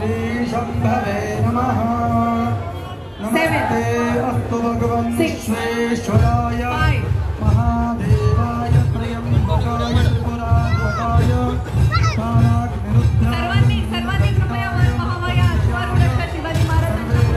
श्री शंभवे नमः। नमस्ते अस्तु भगवन् विश्वेश्वराय महादेवाय त्र्यंबकाय त्रिपुरान्तकाय सर्वांनी कृपया वर महामाया अश्वारूढ शिवाजी महाराजांच्या पुढे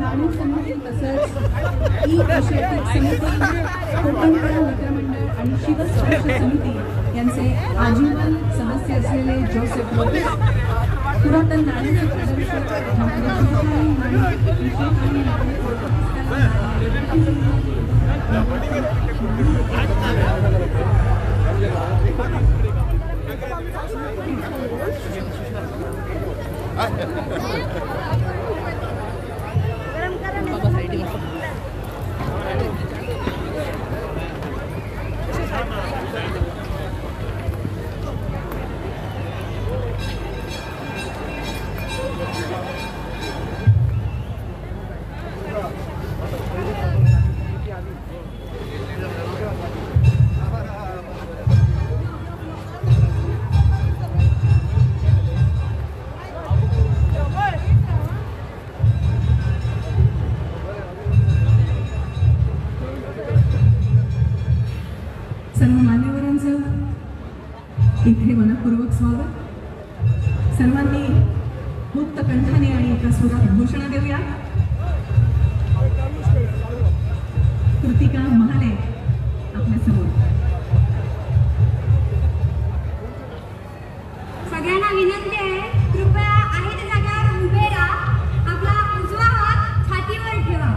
नाणी समिती तसंच ई आशियाटिक समिती, कोकणकला मित्रमंडळ आणि शिवस्पर्श समिती यांचे आजीवन सदस्य असलेले जोसेफ लोपेस, पुरातन नाण्याचे प्रदर्शक सर्व मान्यवरांचं इथे मनपूर्वक स्वागत. सर्वांनी मुक्त कंठाने आणि एका सुरात घोषणा देऊया. कृतिका महाले आपल्यासमोर. सगळ्यांना विनंती आहे, कृपया आहे त्या जागेवर उभे राहा. आपला उजवा हात छातीवर ठेवा.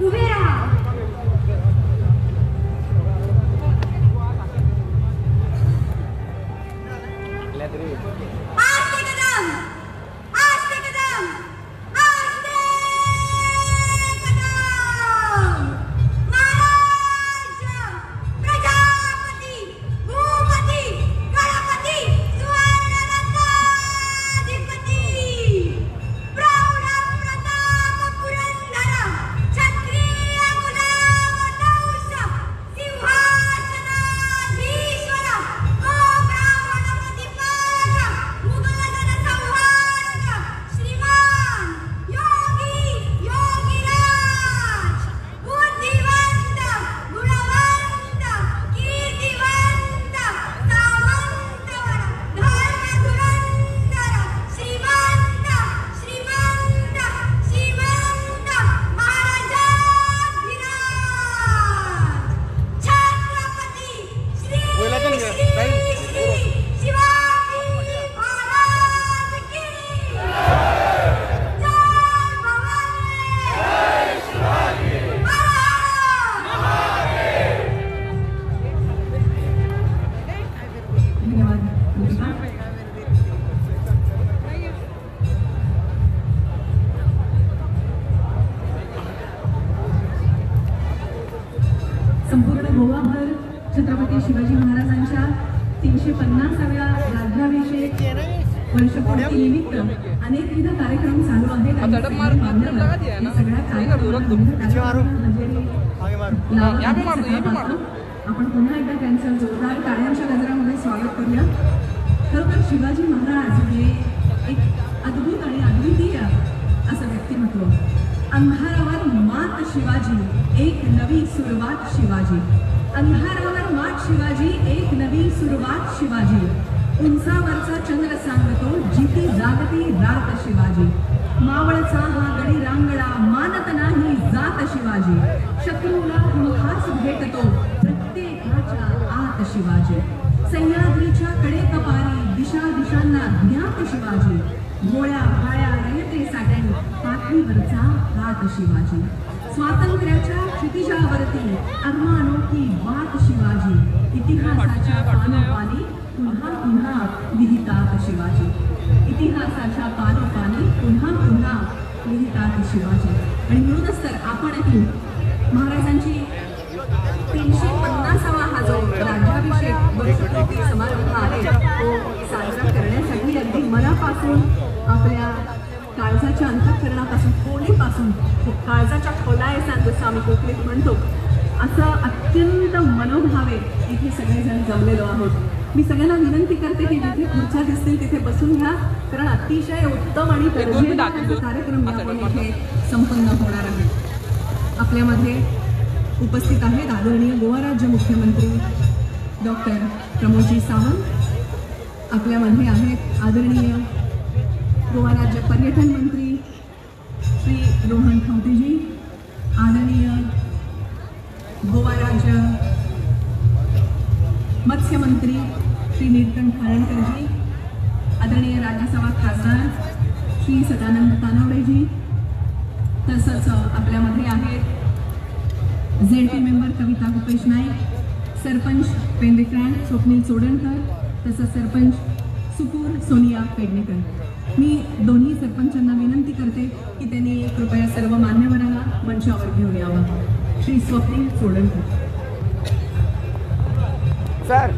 उभे राहा. आस्ते कदम, आस्ते कदम, आस्ते कदम. महाराज, प्रजापती, भूपती, गणपती, सुवर्णरत्नाधिपती, प्रौढ प्रताप पुरंदर, क्षत्रिय कुलावतंस, सिंहासनाधीश्वर, मुघल जनसंहारक, श्रीमान योगी योगीराज, बुद्धिवंत, गुणवंत, कीर्तिवंत, सामंतवर, धर्मधुरंधर, श्रीमंत श्रीमंत श्रीमंत महाराजाधिराज, छत्रपती श्री शिवाजी महाराज की जय. भवानी धन्यवाद. संपूर्ण गोवाभर छत्रपती शिवाजी महाराजांच्या 350व्या राज्याभिषेक वर्षपूर्ती निमित्त अनेकविध कार्यक्रम चालू आहेत. आणि या सगळ्या कार्यक्रमांना आपण पुन्हा एकदा त्यांचं जोरदार टाळ्यांच्या गजरामध्ये स्वागत करूया. खरोखर शिवाजी महाराज हे एक अद्भुत आणि अद्वितीय असं व्यक्तिमत्व. अंधारावर मात शिवाजी, एक नवी सुरुवात शिवाजी. अंधारावर मात शिवाजी, एक नवी सुरुवात शिवाजी. उंचावरचा चंद्र सांगतो, जिती जागती रात शिवाजी. मावळचा हा गडी रांगडा, मानत नाही जात शिवाजी. शत्रूला मुखास भेटतो, प्रत्येकाच्या आत शिवाजी. सह्याद्रीच्या कडे कपारी, दिशा दिशांना ज्ञात शिवाजी. गोळ्या भाळ्या रयतेसाठी पाठीवरचा हात शिवाजी. स्वातंत्र्याच्या क्षितिजावरती अग्मानोखी वाट शिवाजी. इतिहासाच्या पानोपानी पुन्हा पुन्हा लिहितात शिवाजी. इतिहासाच्या पानोपानी पुन्हा पुन्हा लिहितात शिवाजी. आणि म्हणूनच तर आपणही महाराजांची 350वा हा जो राज्याभिषेक वर्षपूर्ती समारंभ आहे तो साजरा करण्यासाठी अगदी मनापासून, आपल्या काळजाच्या अंतःकरणापासून, खोलीपासून, काळजाच्या खोलायचा जसं आम्ही कोकणीत म्हणतो, असं अत्यंत मनोभावे इथे सगळेजण जमलेलो आहोत. मी सगळ्यांना विनंती करते की जिथे खुर्च्या दिसतील तिथे बसून घ्या, कारण अतिशय उत्तम आणि दर्जेदार कार्यक्रम यापुढे इथे संपन्न होणार आहे. आपल्यामध्ये उपस्थित आहेत आदरणीय गोवा राज्य मुख्यमंत्री डॉक्टर प्रमोदजी सावंत. आपल्यामध्ये आहेत आदरणीय गोवा राज्य पर्यटन मंत्री श्री रोहन खंवटेजी, आदरणीय गोवा राज्य मत्स्य मंत्री श्री नीलकंठ हरणकरजी, आदरणीय राज्यसभा खासदार श्री सदानंद तानावडेजी, तसंच आपल्यामध्ये आहेत ZP मेंबर कविता भूपेश नाईक, सरपंच पेंडेक्रॅन स्वप्नील चोडणकर, तसंच सरपंच सुपूर सोनिया पेडणेकर. मी दोन्ही सरपंचांना विनंती करते की त्यांनी कृपया सर्व मान्यवरांना मंचावर घेऊन यावं. श्री स्वप्नील चोडणकर. सर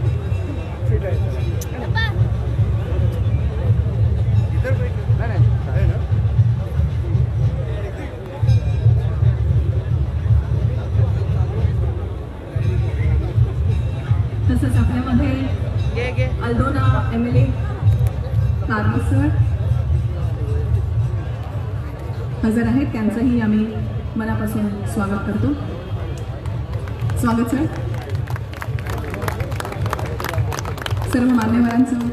तसंच आपल्यामध्ये अल्दोना MLA कारवा सर हजर आहेत, त्यांचंही आम्ही मनापासून स्वागत करतो. स्वागत सर. सर्व मान्यवरांचं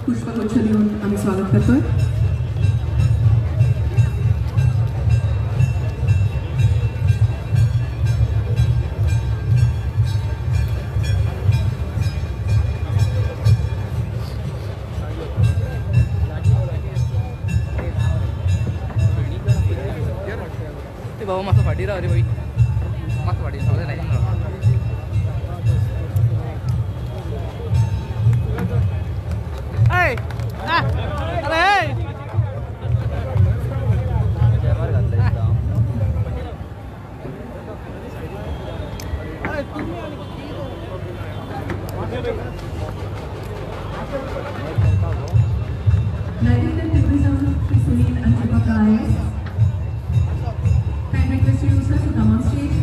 पुष्पगुच्छ देऊन आम्ही स्वागत करतोय. भाऊ मस्त फाटी राहा रे भाई, मस्त फाटी समजा नाही Sunil अंजुका IAS. Can I request you sir to come on stage?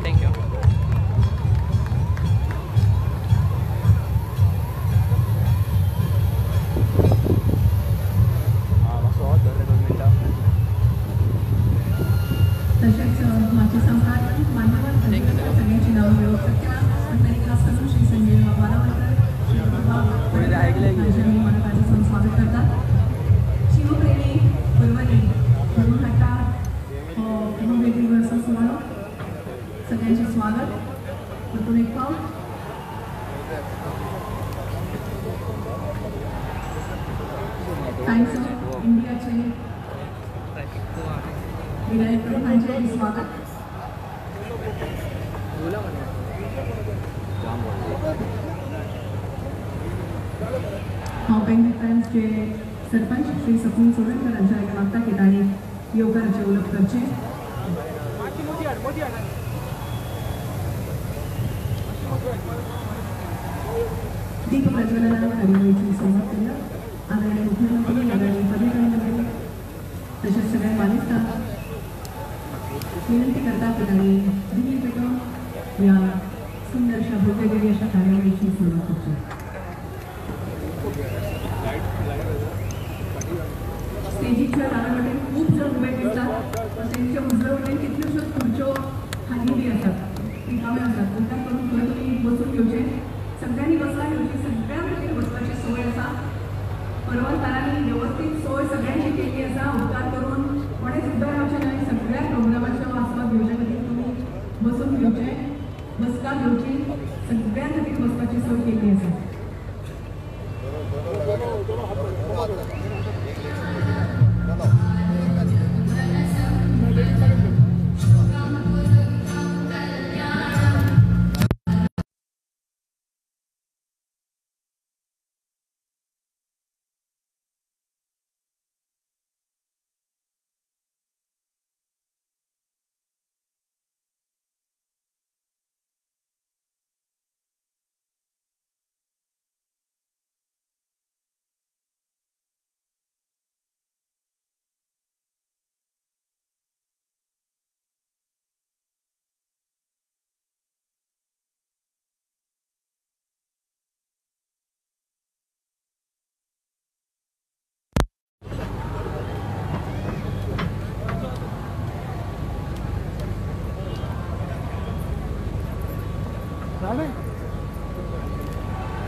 Thank you. तसेच माझे सम्राट मान्यवर सगळ्यांची नावं मिळवू शकता, पण तरी खास करून श्री संजय बालावकर, श्री मी मनपासून स्वागत करतात. शिवप्रेमी पर्वणी गुरुघाटा वेगवेगळं सोहळा सगळ्यांचे स्वागत. परतून एक पाव टाइम्स ऑफ इंडियाचे विनायक प्रधानचे स्वागत. पेंडी फ्रेंड्सचे सरपंच श्री स्वप्नील चोडणकर यांच्या मागता ठिकाणी योगाचे उल्लेख करचे. दीप प्रज्वलनाने कार्यवाहीची सुरुवात केली. आदरणीय मुख्यमंत्री, आदरणीय पर्यटन मंत्री तसेच सगळ्या मान्यता विनंती करतात ठिकाणी दिल्ली पेटवून या सुंदरशा भव्यदेवी अशा कार्यवाहीची सुरुवात करतो. स्टेजीच्या दारामध्ये खूप जण उभे दिसतात, त्यांच्या उजव्याकडे कितल्योश्यो खुर्च्यो खाली असतात, रिकाम्या असतात. उद्या करून थोडं तुम्ही बसून घेवचे, सगळ्यांनी बसला घेवची, सगळ्यांकडे बसपाची सोय आसा. परवानकारांनी व्यवस्थित सोय सगळ्यांची केली असा. उपकार करून कोणेच उभे रावचे नाही. सगळ्या प्रोग्रामाच्या आस्वाद घेवचे खातीर तुम्ही बसून घेवचे, बसका घेवची, सगळ्यां खातीर बसपाची सोय केली आसा.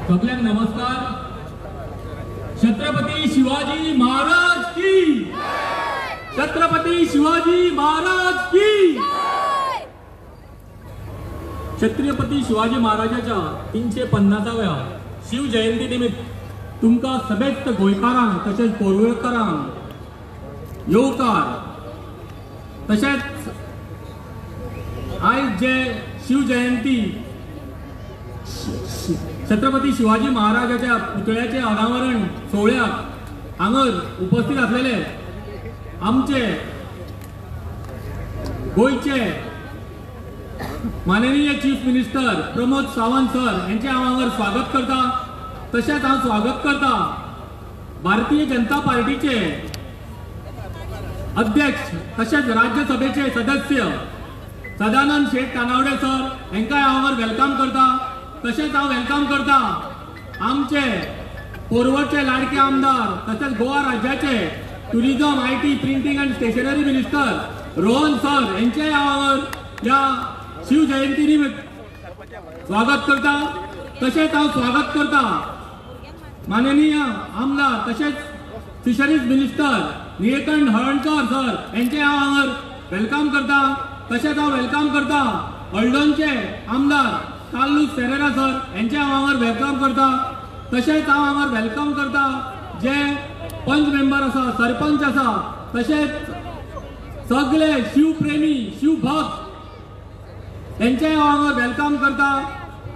सगळ्यांक नमस्कार. छत्रपती शिवाजी महाराज की. छत्रपती शिवाजी महाराज की. छत्रपती शिवाजी महाराजाच्या 350व्या शिवजयंती निमित्त तुमका सगळ्याच गोंयकारांक तसेच पोरवळकारांक येवकार. तसेच आयज जे शिवजयंती छत्रपती शिवाजी महाराजाच्या पुतळ्याचे अनावरण सोहळ्याक हांगर उपस्थित असलेले आमचे गोयचे माननीय chief minister Pramod Sawant sir यांचे हांव हांगर स्वागत करता. तशेंच हांव स्वागत करता भारतीय जनता पार्टीचे अध्यक्ष तशेंच राज्यसभेचे सदस्य सदानंद शेठ कानावडे सर यांकाय हांव वेलकम करता. तशेंच हांव वेलकम करता आमचे पोरवडचे लाडके आमदार तशेंच गोवा राज्याचे tourism IT printing and stationery minister Rohan sir यांचे हांव या शिवजयंती निमित्त स्वागत करता. तशेंच हांव स्वागत करता माननीय आमदार तशेंच fisheries minister Nilkanth Halankar sir यांचे हांव हांगर वेलकम करता. तशेंच हांव वेलकम करता हळडोणचे आमदार कार्लोस फेरेरा सर यांचे हांव हांगर वेलकम करता. तशेंच हांव हांगर वेलकम करता जे पंच मेंबर आसा सरपंच आसा तशेंच सगळे शिवप्रेमी शिवभक्त यांचे हांव हांगर वेलकम करता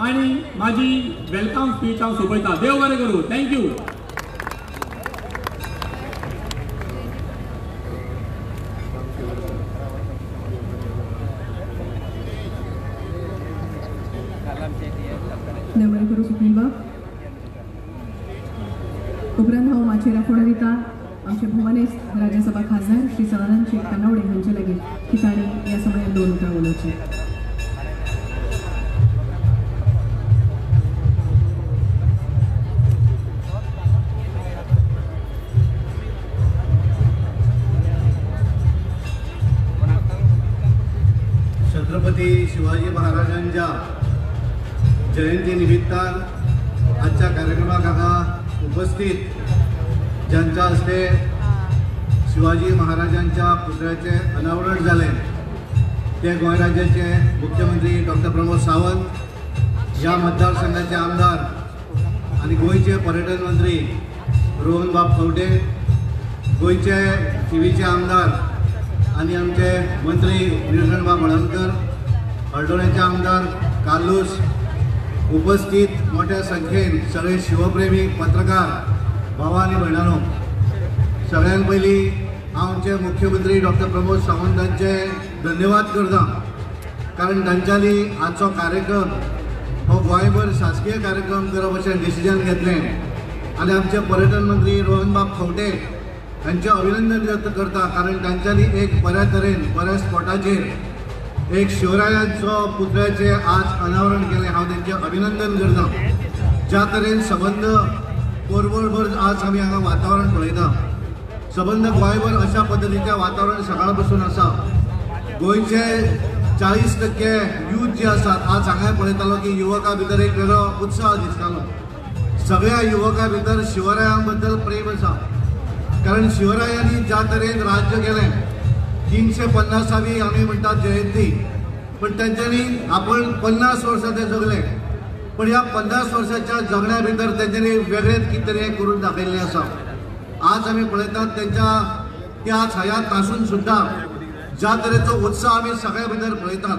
आणि माझी वेलकम स्पीच हांव सोंपयता. देव बरें करूं. थँक्यू. देव बरें करूं सुनील बाब. उपरांत हांव माचयेर फोण दिता आमचे भुवनेश राज्यसभा खासदार श्री सदानंद शेठ कानावडे हांचे लागीं की तांणी ह्या समयार 2 उतरां उलोवचीं. छत्रपती शिवाजी महाराजांच्या जयंती निमित्तान आजच्या कार्यक्रमाक हांगा उपस्थित ज्यांच्या हस्ते शिवाजी महाराजांच्या पुतळ्याचे अनावरण झाले ते गोंय राज्याचे मुख्यमंत्री डॉक्टर प्रमोद सावंत, या मतदारसंघाचे आमदार आणि गोयचे पर्यटन मंत्री रोहन बाब खंवटे, गोयचे TVचे आमदार आणि आमचे मंत्री निळकंठ बाब हळणकर, हळडोण्याचे आमदार कार्लोस, उपस्थित मोठ्या संख्येन सगळे शिवप्रेमी पत्रकार भावा आणि भयणांनो, सगळ्यांत पयलीं हांव आमचे मुख्यमंत्री डॉक्टर प्रमोद सावंतांचे धन्यवाद करता. कारण तांच्यांनी आजचो कार्यक्रम हो गोंयभर शासकीय कार्यक्रम करप अशें डिसिजन घेतलें आणि आमचे पर्यटन मंत्री रोहन बाब खंवटे हांचे अभिनंदन व्यक्त करता. कारण तांच्यांनी एक बऱ्या तरेन बऱ्या स्पॉटाचेर एक शिवरायांचो पुतळ्याचे आज अनावरण केलें. हांव तांचें अभिनंदन करता. ज्या तरेन सबंद पोरवळभर आज आमी हांगा वातावरण पळयता, सबंद गोंयभर अशा पद्दतीचें वातावरण सकाळ पासून आसा. गोंयचे 40% यूथ जे आसात आज हांगा पळयतालो की युवकां भितर एक वेगळो उत्साह दिसतालो. सगळ्या युवकां भितर शिवरायां बद्दल प्रेम आसा. कारण शिवरायांनी ज्या तरेन राज्य केलें, 350वी आमी म्हणटात जयंती, पण तेंच्यांनी आपण 50 वर्सां ते जगले. पण ह्या 50 वर्साच्या जगण्या भितर तेंच्यांनी वेगळेच कितें तरी करून दाखयल्लें आसा. आज आमी पळयतात तेंच्या त्या हयात आसून सुद्दां ज्या तरेचो उत्साह आमी सगळ्या भितर पळयतात.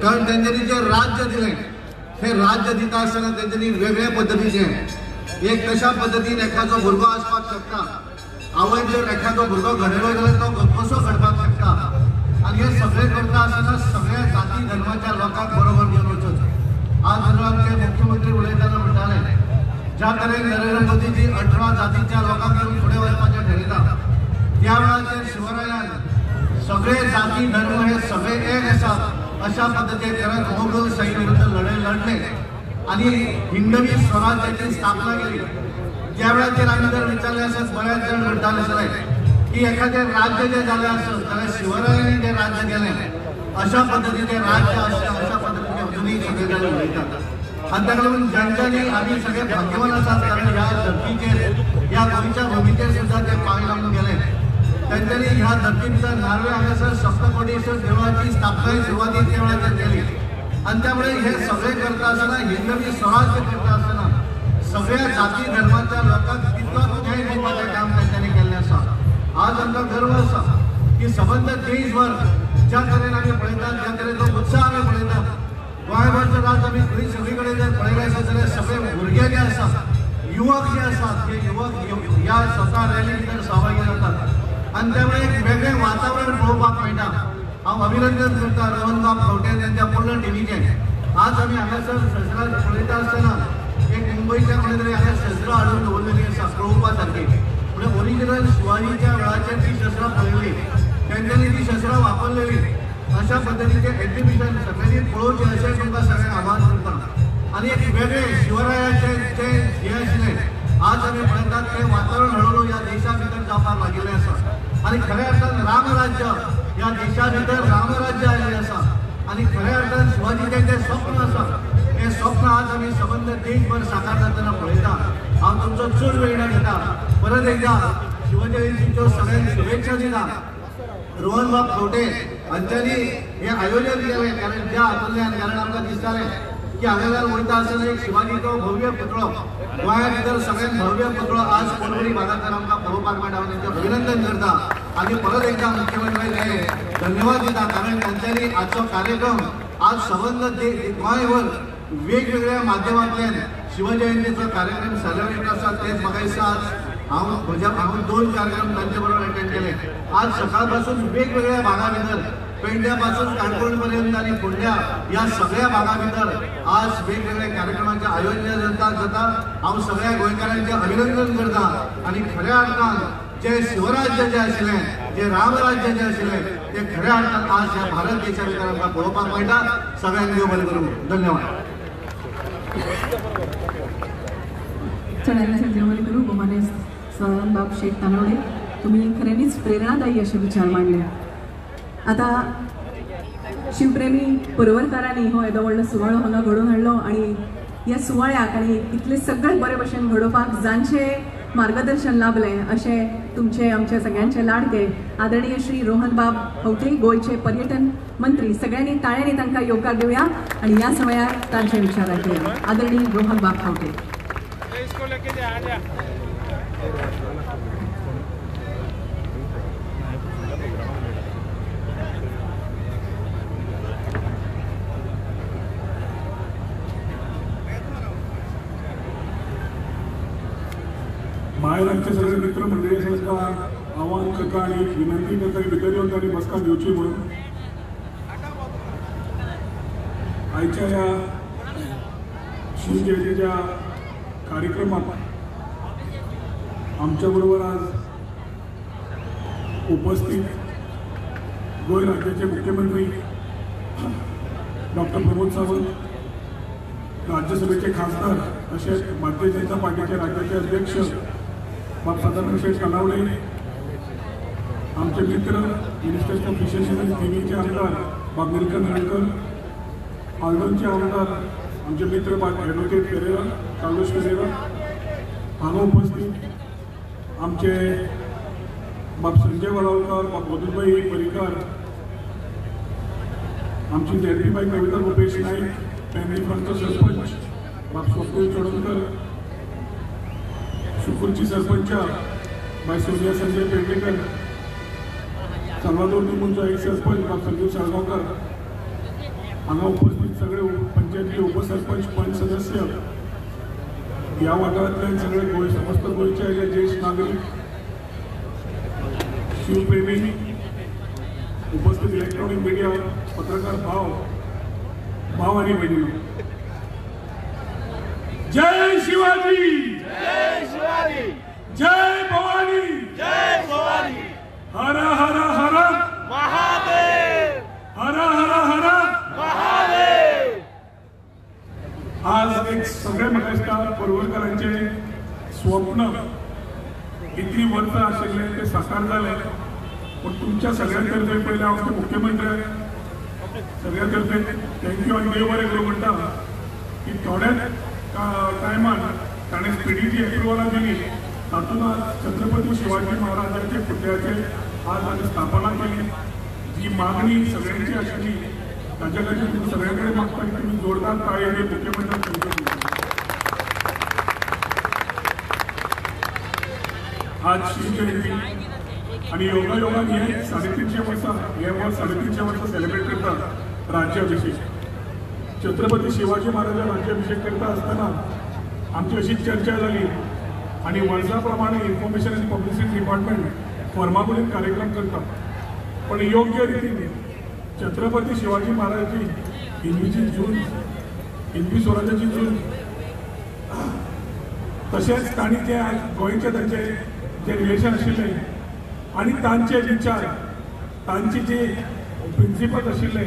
कारण तेंच्यांनी जे राज्य दिलें हे राज्य दिता आसतना तेंच्यांनी वेगळ्या पद्दतीचें एक तशा पद्दतीन एखादो भुरगो आसपाक शकता. आवय जर एखादो भुरगो घडयलो जाल्यार तो कसो घडपाक शकता. आनी हे सगळे करता आसतना सगळ्या जाती धर्माच्या लोकांक बरोबर घेवन वचत. आज जर आमचे मुख्यमंत्री उलयताना म्हणटाले ज्या तरेन नरेंद्र मोदीजी 18 जातीच्या लोकांक घेवन फुडें वचपाचें ठरयता, त्या वेळाचेर शिवरायान सगळे जाती धर्म हे सगळे एक आसात अशा पद्दतीन खरंच मोगलशाही विरुद्ध लढाई लढले आणि हिंदवी स्वराज्याची स्थापना केली. त्या वेळाचेर आमी जर विचारले आसत बऱ्याच जण म्हणटाले आसले की एखादें राज्य जे जालें आसत जाल्यार शिवरायांनी जें राज्य केलें अशा पद्दतीचें राज्य अशा पद्दतीचें अजुनूय सगळे जाण उलयतात. आणि त्या लागून ज्यांच्यानी आम्ही सगळे भाग्यवान आसात, कारण ह्या धरतीचेर या गोंयच्या भुमीचेर सुद्धा ते पांय लावून गेले. त्यांच्यानी ह्या धरतीचा नार्वे हांगासर सप्तकोटेश्वर देवळाची स्थापना सुरुवातीक त्या वेळाचेर केली. आणि त्यामुळे हे सगळे करता असताना हिंदवी स्वराज्य करता असताना सगळ्या जाती धर्माच्या लोकांक तितलोच न्याय दिवपाचें काम त्यांच्यानी केल्लें आसा. आज आमकां गर्व आसा की सबंद देशभर ज्या तरेन आमी पळयतात, ज्या तरेचो उत्साह आमी पळयतात, गोंयभरचो आज आमी खंय सगळी कडेन जर पळयलें आसा जाल्यार सगळे भुरगे जे आसात, युवक जे आसात, ते युवक ह्या स्वता रॅली भितर सहभागी जातात. आणि त्यामुळे एक वेगळें वातावरण पळोवपाक मेळटा. हांव अभिनंदन करता रोहन बाब खंवटे त्यांच्या पूर्ण टिमीचे. आज आमी हांगासर शस्त्रां पळयता आसतना एक मुंबईच्या कोणी तरी हांगा शस्त्रां हाडून दवरलेली आसा पळोवपा सारकी. म्हणजे ओरिजिनल शिवाजीच्या वेळाचेर ती शस्त्रां पळयली, तेंच्यांनी ती शस्त्रां वापरलेली. अशा पद्धतीचे एक्झिबिशन सगळ्यांनी पळोवचें अशें तुमकां सगळ्यांक आवाहन करता. आणि एक वेगळे शिवरायाचे जे हे आशिल्ले आज आमी पळयतात तें वातावरण हळूहळू ह्या देशा भितर जावपाक लागिल्लें आसा. आणि खऱ्या अर्थान रामराज्य ह्या देशा भितर रामराज्य आयिल्लें आसा. आणि खऱ्या अर्थान शिवाजीचें जें स्वप्न आसा हें स्वप्न आज आमी सबंद देशभर साकार जातना पळयता. हांव तुमचो चड वेळ न घेता, परत एकदा शिवजयंतीच्यो सगळ्यांक शुभेच्छा दिता. रोहन बाब खंवटे हांच्यांनी हें आयोजन केलें, कारण त्या हातूंतल्यान कारण आमकां दिसतालें की हांगासर वयता आसतना एक शिवाजीचो भव्य पुतळो, गोंया भितर सगळ्यात भव्य पुतळो आज परवरी भागांत आमकां पळोवपाक मेळटा. हांव तांचें अभिनंदन करता आनी परत एकदा मुख्यमंत्र्यांक धन्यवाद दिता, कारण तांच्यांनी आजचो कार्यक्रम आज सबंद गोंयभर वेगवेगळ्या माध्यमांतल्यान शिवजयंतीचो कार्यक्रम सेलिब्रेट आसा. तेच म्हाका दिसता आज हांव 2 कार्यक्रम तांचे बरोबर अटेंड केले. आज सकाळ पासून वेगवेगळ्या भागा भितर पेडण्या पासून काणकोण पर्यंत आणि फोंड्या या सगळ्या भागा भितर आज वेगवेगळ्या कार्यक्रमांचे आयोजन जाता. हांव सगळ्या गोंयकारांचें अभिनंदन करता. आणि खऱ्या अर्थान जे शिवराज्य जे आशिल्लें, जे रामराज्य जे आशिल्लें, ते खऱ्या अर्थान आज ह्या भारत देशा भितर आमकां पळोवपाक मेळटा. सगळ्यांक देव बरें करूं. धन्यवाद. चढायला देव बरें करूं. गोमाने बाब शेख तानवडे, तुम्ही खऱ्यांनीच प्रेरणादायी असे विचार मांडले. आता शिवप्रेमी परवरकारांनी हो येदो व्हडलो सुवाळो हांगा घडोवन हाडलो आणि ह्या सुवाळ्याक आनी इतले सगळ्यात बरे भशेन घडोवपाक जांचे मार्गदर्शन लाभलें अशें तुमचे आमचे सगळ्यांचे लाडके आदरणीय श्री रोहन बाब खंवटे, गोंयचे पर्यटन मंत्री. सगळ्यांनी ताळ्यांनी तांकां येवकार दिवया आणि ह्या समयार तांचे विचार आयकुया. आदरणीय रोहन बाब खंवटे. भायर आमचे सगळे मित्र मंडळी आसा आव्हान करता आणि विनंती करता की भितर येवन तांणी बसका घेवची म्हणून. आयच्या ह्या शिवजयंतीच्या कार्यक्रमाक आमच्या बरोबर आज उपस्थित गोंय राज्याचे मुख्यमंत्री डॉक्टर प्रमोद सावंत, राज्यसभेचे खासदार तसेच भारतीय जनता पार्टीचे राज्याचे अध्यक्ष बाब सदानंद शेठ तानावडे, आमचे मित्र मिनिस्टर्स ऑफ फिशर्स अँड टीव्हीचे आमदार बाब निलकंठ नाळकर, पालघरचे आमदार आमचे मित्र बाब ॲडव्होकेट पेरेरा, कार्लोस पेरेरा, हांगा उपस्थित आमचे बाब संजय वळावकर, बाब मधुरभाई परिकार, आमची जयंतीबाई कविता रुपेश नाईक, फॅमिली फ्रंटचा सरपंच बाब स्वप्नील चोडणकर, सुकुलची सरपंच बाय सोनिया संजय पेडणेकर, साल्वादोर निमूंचा एक सरपंच बाब संजीव साळगावकर, हांगा उपस्थित सगळे पंचायतीचे उपसरपंच पंच सदस्य, या वाठारांतल्यान सगळे गोंय समस्त गोंयचे ज्येष्ठ नागरिक, शिवप्रेमी, उपस्थित इलेक्ट्रॉनिक मीडिया, पत्रकार भाव आणि बहिणी, जय शिवाजी, जय शिवाजी, जय भवानी, जय भवानी, हर हर हर महादेव, हर हर हर महादेव. आज एक सगळे म्हाका दिसता परवरकरांचे स्वप्न कितली वर्सां आशिल्ले ते साकार जाले. पण तुमच्या सगळ्यांतर्फे पहिले हांव मुख्यमंत्र्याक सगळ्यांतर्फे थँक्यू आनी देव बरें करूं म्हणटा. की थोड्याच टायमान ताणें स्पिडीची एप्रुवलां दिली. तातूंत आज छत्रपती शिवाजी महाराजांच्या पुतळ्याचे आज आमी स्थापना केली. जी मागणी सगळ्यांची आशिल्ली ताच्या खातीर तुमी सगळ्यां कडेन मागता की तुमी जोरदार ताळयेन मुख्यमंत्र्याक थँक्यू. आज शिवजयंती आणि योगायोगान हे 350 वर्सां हे वर्स 350 वर्सां सेलिब्रेट करतात राज्याभिषेक. छत्रपती शिवाजी महाराजा राज्याभिषेक करता आसतना आमची अशीच चर्चा जाली आणि वर्सा प्रमाणे इन्फॉर्मेशन एंड पब्लिसिटी डिपार्टमेंट फॉर्मागुडीन कार्यक्रम करता. पण योग्य रितीन छत्रपती शिवाजी महाराजाची हिंदूची जून हिंदवी स्वराज्याची जून तशेंच तांणी जे आज गोंयचे तांचे जे रिलेशन आशिल्ले आणि तांचे विचार तांचे जे प्रिंसिपल्स आशिल्ले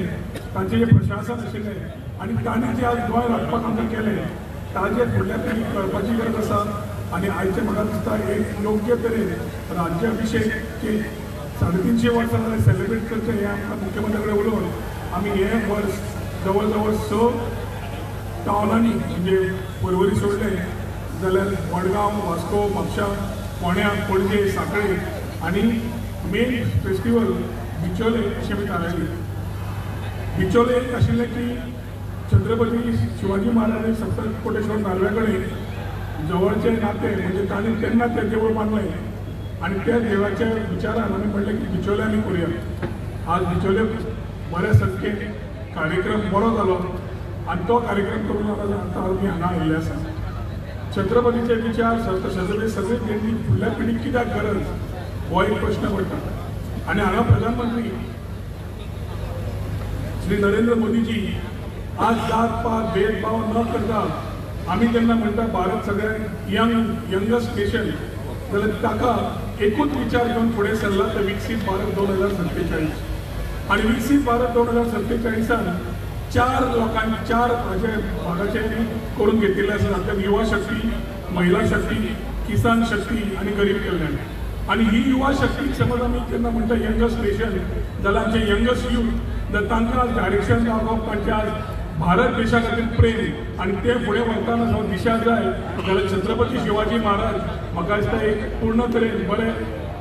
तांचे जे प्रशासन आशिल्ले आणि तांणी जे आज गोंय राखपाक आमकां केलें ताजे फुडल्या पिळगेक कळपाची गरज आसा. आणि आयचे म्हाका दिसता एक योग्य तरेन राज्याभिषेक 350 वर्सां जाल्यार सेलिब्रेट करचें हें आमकां मुख्यमंत्र्या कडेन उलोवन आमी हे वर्स जवळ जवळ 6 टावनांनी म्हणजे पर्वरी सोडले जाल्यार मडगांव, वास्को, म्हापशा, फोंड्या, पणजे, सांखळे आणि मेन फेस्टिवल बिचोले अशें आमी थारायली. बिचोले एक आशिल्लें की छत्रपती शिवाजी महाराजांनी सप्तक कोटेश्वर नार्वे कडेन जवळचे नाते म्हणजे तांणी तेन्ना तें देवूळ बांदलें आणि त्या देवाच्या विचारान आमी म्हणलें की बिचोले आमी करुया. आज बिचोले बऱ्या संख्येन कार्यक्रम बरो जालो आनी तो कार्यक्रम करून आतां आमी हांगा आयिल्ले आसा. छत्रपतीचे विचार सगळे तेंनी फुडल्या पिढीक कित्याक गरज हो एक प्रश्न पडटा. आणि हांगा प्रधानमंत्री श्री नरेंद्र मोदीजी आज जात पात भेदभाव न करता आमी जेन्ना म्हणटा भारत सगळ्यात यंगस्ट नेशन जाल्यार ताका एकूच विचार घेवन फुडें सरला तो विकसीत भारत 2047. आणि विकसीत भारत 2047 4 लोकांनी 4 भागाचे करून घेतिल्ले आसा. तातूंत युवा शक्ती, महिला शक्ती, किसान शक्ती आणि गरीब कल्याण. आणि ही युवा शक्ती समज आमी जेन्ना म्हणटा यंगस्ट नेशन जाल्यार आमचे यंगस्ट यूथ जर तांकां आज डायरेक्शन दाखोवप तांचे आज भारत देशा खातीर प्रेम आणि ते फुडें व्हरताना जो दिशा जाय जाल्यार छत्रपती शिवाजी महाराज म्हाका दिसता एक पूर्ण तरेन बरे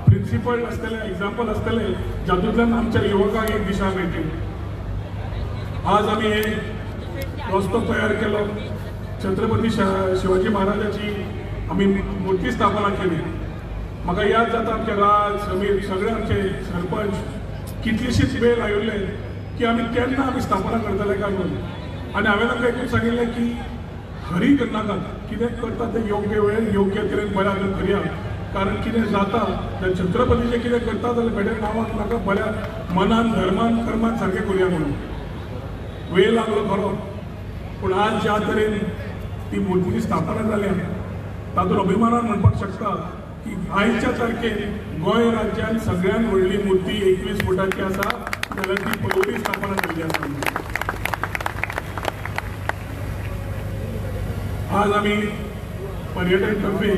प्रिंसिपल आसतले, एग्जाम्पल आसतले जातूंतल्यान आमच्या युवकांक एक दिशा मेळटली. आज आमी हे रस्तो तयार केलो. छत्रपती शिवाजी महाराजाची आमी मुर्ती स्थापना केली. म्हाका याद जाता आमचे राज, समीर सगळे आमचे सरपंच कितलीशीच वेळ आयिल्ले की आमी केन्ना आमी स्थापना करतले काय म्हणून. आणि हांवें तांकां एकूच सांगिल्लें की हरी करनाकात, कितें करता तें योग्य वेळेर योग्य तरेन बऱ्या तरेन करया. कारण कितें जाता जाल्यार छत्रपतीचें कितें करता जाल्यार बेड्या नांवाक नाका बऱ्या मनान धर्मान कर्मान सारकें करुया म्हणून. वेळ लागलो खरो पूण आज ज्या तरेन ती मुर्तीची स्थापना जाल्या तातूंत अभिमानान म्हणपाक शकता की आयच्या तारखेन गोंय राज्यान सगळ्यान व्हडली मुर्ती 21 फुटाची आसा जाल्यार ती पलोवली स्थापना केल्ली आसा. आज आमी पर्यटन तर्फे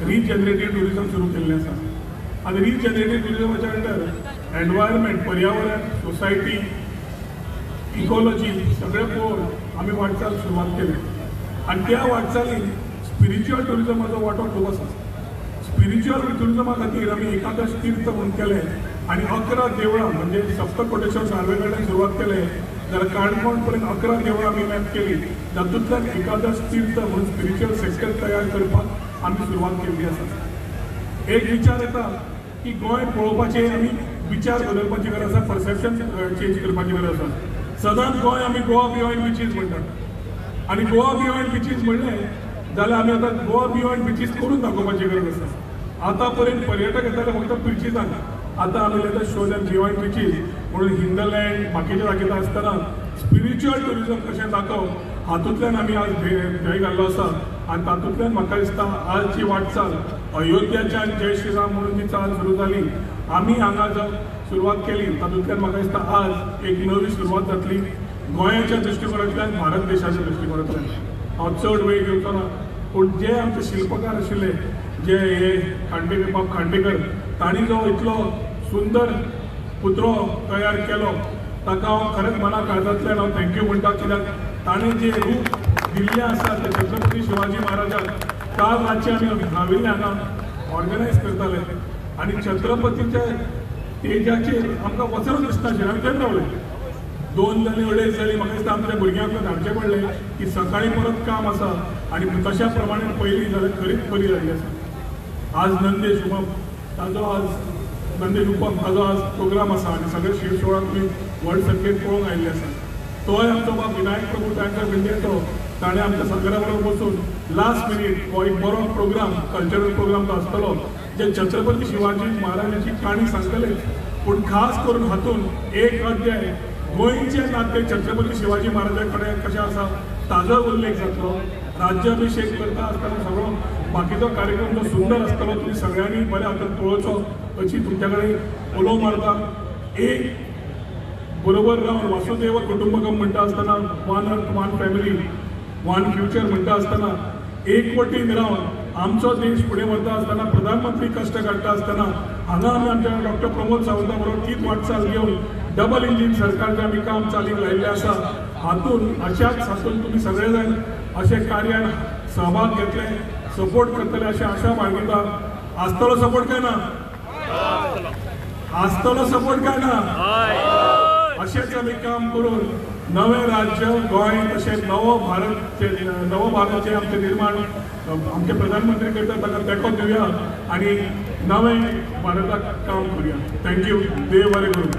रिजनरेटिव्ह टुरिझम सुरू केल्लें आसा. आनी रिजनरेटिव्ह टुरिझमाच्या अंडर एनवायरमेंट, पर्यावरण, सोसायटी, इकॉलॉजी सगळे पळोवन आमी वाटचाल सुरवात केली. आनी त्या वाटचालीन स्पिरिच्युअल टुरिझमाचो वांटो खूब आसा. स्पिरिच्युअल टुरिझमा खातीर आमी एकादश तीर्थ म्हणून केलें आनी 11 देवळां म्हणजे सप्तक कोटेश्वर नार्वे कडल्यान सुरवात केलें जाल्यार काणकोण पर्यंत 11 देवळां आमी मॅप केली. जातूंतल्यान एकादश तीर्थ म्हणून स्पिरिच्युअल सेक्टर तयार करपाक आमी सुरवात केल्ली आसा. एक विचार येता की गोंय पळोवपाचें आमी विचार बदलपाची गरज आसा, परसेप्शन चेंज करपाची गरज आसा. सदांच गोंय आमी गोवा बियॉन्ड बिचीस म्हणटात आनी गोवा बियॉन्ड बिचीस म्हणलें जाल्यार आमी आतां गोवा बियॉन्ड बिचीस करून दाखोवपाची गरज आसा. आतां पर्यंत पर्यटक येताले फक्त बिचीसान, आतां आमी let show them beyond beaches म्हणून हिंदलँड बाकीच्या जागेर आसतना स्पिरिच्युअल टुरिझम कशें दाखोवप हातूंतल्यान आमी आज ध्येय घाल्लो आसा. आनी तातूंतल्यान म्हाका दिसता आजची वाटचाल अयोध्याच्यान जय श्रीराम म्हणून जी चाल सुरू जाली आमी हांगा जो सुरवात केली तातूंतल्यान म्हाका दिसता आज एक नवी सुरवात जातली गोंयाच्या दृश्टिकोनांतल्यान, भारत देशाच्या दृश्टिकोनांतल्यान. हांव चड वेळ घेवचो ना पूण जे आमचे शिल्पकार आशिल्ले जे हे खांडेकर बाब खांडेकर तांणी जो इतलो सुंदर पुतळो तयार केलो ताका हांव खरेंच मना काळजांतल्यान हांव थँक्यू म्हणटा. कित्याक ताणें जे रूप दिल्ली आसा ते छत्रपती शिवाजी महाराजाक काल रातचे आमी हावेली हांगा ऑर्गनायज करताले आनी छत्रपतीच्या तेजाचेर आमकां वचून दिसनाशिल्लें आमी थंय रावले 2 जाली 2:30 जाली म्हाका दिसता आमच्या भुरग्यांक धाडचें पडलें की सकाळी परत काम आसा आनी तशा प्रमाणे पयली जाल्यार खरीच बरी जाल्ली आसा आज नंदेश ताजो आज नंदेश उपाक ताजो आज प्रोग्राम आसा आनी सगळे शिव सोहळा तुमी व्हड संख्येन पळोवंक आयिल्ले आसा तोय आमचो बाब विनायक प्रभू तांच्या बिंडेचो ताणें आमच्या सगळ्या बरोबर बसून लास्ट मिनीट हो एक बरो प्रोग्राम कल्चरल प्रोग्राम तो आसतलो जे छत्रपती शिवाजी महाराजांची काणी सांगतले पूण खास करून हातून एक अध्याय गोंयचे नाते छत्रपती शिवाजी महाराजा कडेन कशें आसा ताजो उल्लेख जातलो राज्याभिषेक करता आसतना सगळो बाकीचो कार्यक्रम जो सुंदर आसतलो तुमी सगळ्यांनी बऱ्या हातान पळोवचो अशी तुमच्या कडेन उलोव मारता एक बरोबर रावन वासुदेव कुटुंबकम म्हणटा आसतना one earth one family one future म्हणटा आसतना एकवटीन रावन आमचो देश फुडें व्हरता आसतना प्रधानमंत्री कश्ट काडटा आसतना हांगा आमी आमच्या डॉक्टर प्रमोद सावंता बरोबर तीच वाटचाल घेवन डबल इंजीन सरकारचें आमी काम चालीक लायिल्लें आसा हातून अशाच हातून तुमी सगळे जाण अशे कार्यान सहभाग घेतले सपोर्ट करतले अशें आशा बाळगिता आसतलो सपोर्ट काय ना आसतलो सपोर्ट काय ना अशेंच आमी काम करून नवे राज्य गोंय तशेंच नवो भारताचें आमचें निर्माण आमचे प्रधानमंत्री करता ताका तेंको दिवया आनी नवे भारताक काम करुया थँक्यू देव बरें करूं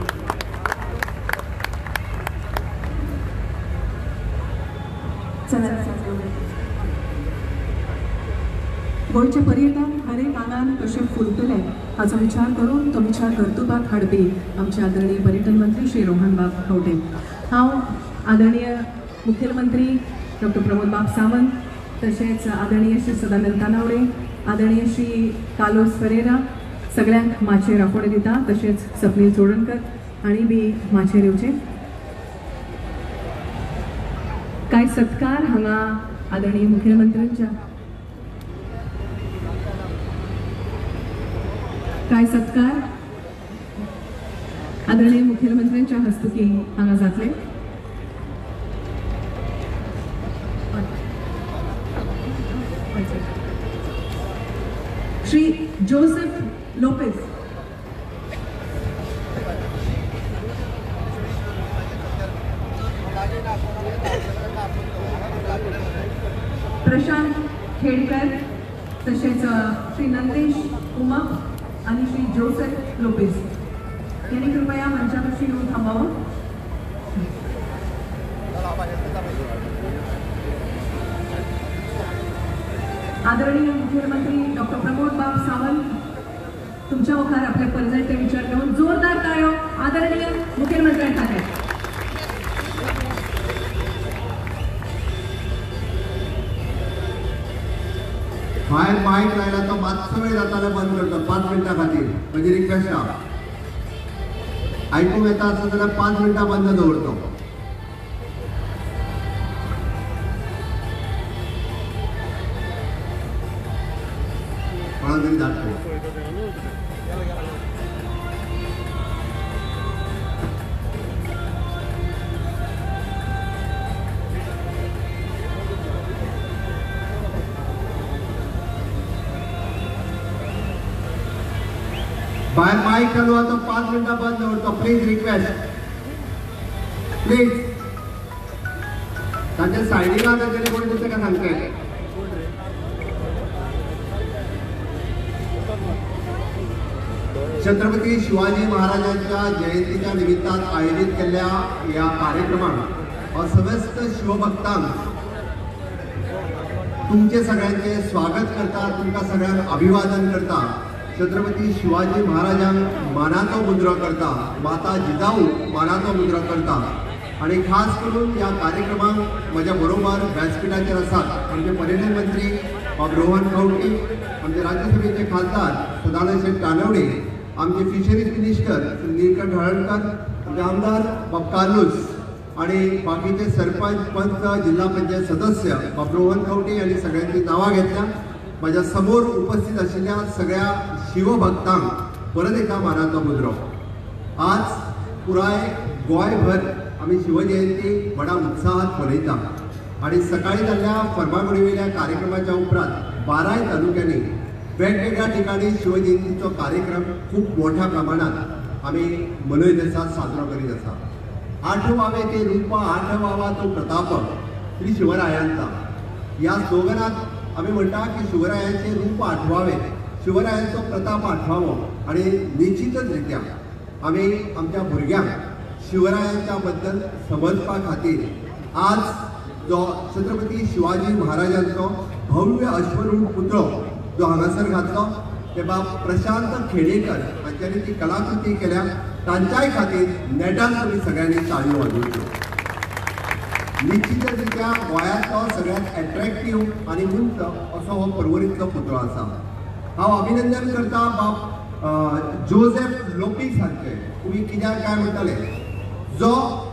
गोंयचे पर्यटन हर एक आंगान कशें फुलतले हाचो विचार करून तो विचार कर्तुबाक हाडपी आमचे आदरणीय पर्यटन मंत्री श्री रोहन बाब खंवटे हांव आदरणीय मुखेलमंत्री डॉक्टर प्रमोद बाब सावंत तशेंच आदरणीय श्री सदानंद कानावडे आदरणीय श्री कार्लोस फेरेरा सगळ्यांक माचयेर राखोण दिता तशेंच सपनील चोडणकर आनी बी माचयेर येवचे कांय सत्कार हांगा आदरणीय मुखेलमंत्र्यांच्या काय सत्कार आदरणीय मुखेलमंत्र्यांच्या हस्तुकी हांगा जातले श्री जोसेफ लोपेज प्रशांत खेडकर तसेच श्री नंदेश उमा आणि श्री जोसेफ लोपेज यांनी कृपया मंचापाशी येऊन थांबावं आदरणीय मुख्यमंत्री डॉक्टर प्रमोद बाब सावंत तुमच्या मुखार आपले परिचय विचार घेऊन जोरदार टाळ्यो आदरणीय मुख्यमंत्र्यांसाठी भायर मायक लायला तो मातसो वेळ जाताले बंद करतो 5 मिनटां खातीर म्हजी रिक्वेस्ट आहा आयकूंक येता आसत जाल्यार 5 मिनटां बंद दवरतो कोणाक तरी धाडटो भायर माइक चालू आता 5 मिनटां बंद दवरतो प्लीज रिक्वेस्ट प्लीज तांच्या सायडीक आसा तेणे कोण दिसता काय सांगते छत्रपती शिवाजी महाराजांच्या जयंतीच्या निमित्तान आयोजित केलेल्या या कार्यक्रमात असमस्त शिवभक्तांक तुमचे सगळ्यांचे स्वागत करता तुमकां सगळ्यांक अभिवादन करता छत्रपती शिवाजी महाराजांक मानाचो मुजरो करता माता जिजाऊ मानाचो मुजरो करता आणि खास करून या कार्यक्रमाक म्हज्या बरोबर व्यासपीठाचेर आसात आमचे पर्यटन मंत्री बाब रोहन खंवटे आमचे राज्यसभेचे खासदार सदानंद शेठ कानवडे आमचे फिशरीज मिनिस्टर नीलकंठ हळदकर आमचे आमदार बाब कार्लोस आणि बाकीचे सरपंच पंच जिल्हा पंचायत सदस्य बाब रोहन खंवटे यांनी सगळ्यांची नावां घेतल्या माझ्या समोर उपस्थित असलेल्या सगळ्या शिवभक्तांक परत एका मानाचो मुजरो आज पुराय गोंयभर आम्ही शिवजयंती बडा उत्साहात मनयता आणि सकाळी जाल्ल्या फर्मागुडयेल्या कार्यक्रमाच्या उपरांत 12 तालुक्यांनी वेगवेगळ्या ठिकाणी शिवजयंतीचो कार्यक्रम खूप मोठ्या प्रमाणात आम्ही मनयत आसा, साजरो करीत आसा. 8वावे ते रूप 8वावा तो प्रताप श्री शिवरायांचा. या स्लोगनात आम्ही म्हणटा की शिवरायांचे रूप 8वावे, शिवरायांचो प्रताप 8वावो. आणि निश्चितच रित्या आम्ही आमच्या भुरग्यांक शिवरायांच्या बद्दल समजपा खातीर आज जो छत्रपती शिवाजी महाराजांचो भव्य अश्वरूढ पुतळो जो हांगासर घातलो ते बाब प्रशांत खेडेकर हांच्यानी ती कलाकृती केल्या. तांच्याय खातीर नेटान तुमी सगळ्यांनी ताळयो वाजोवच्यो. निश्चितच रित्या गोंयांतलो सगळ्यांत एट्रॅक्टिव्ह आणि उंच असो हो पर्वरींतलो पुतळो आसा. हांव अभिनंदन करता बाब जोसेफ लोपीस हांचे. तुमी कित्याक काय म्हणटाले, जो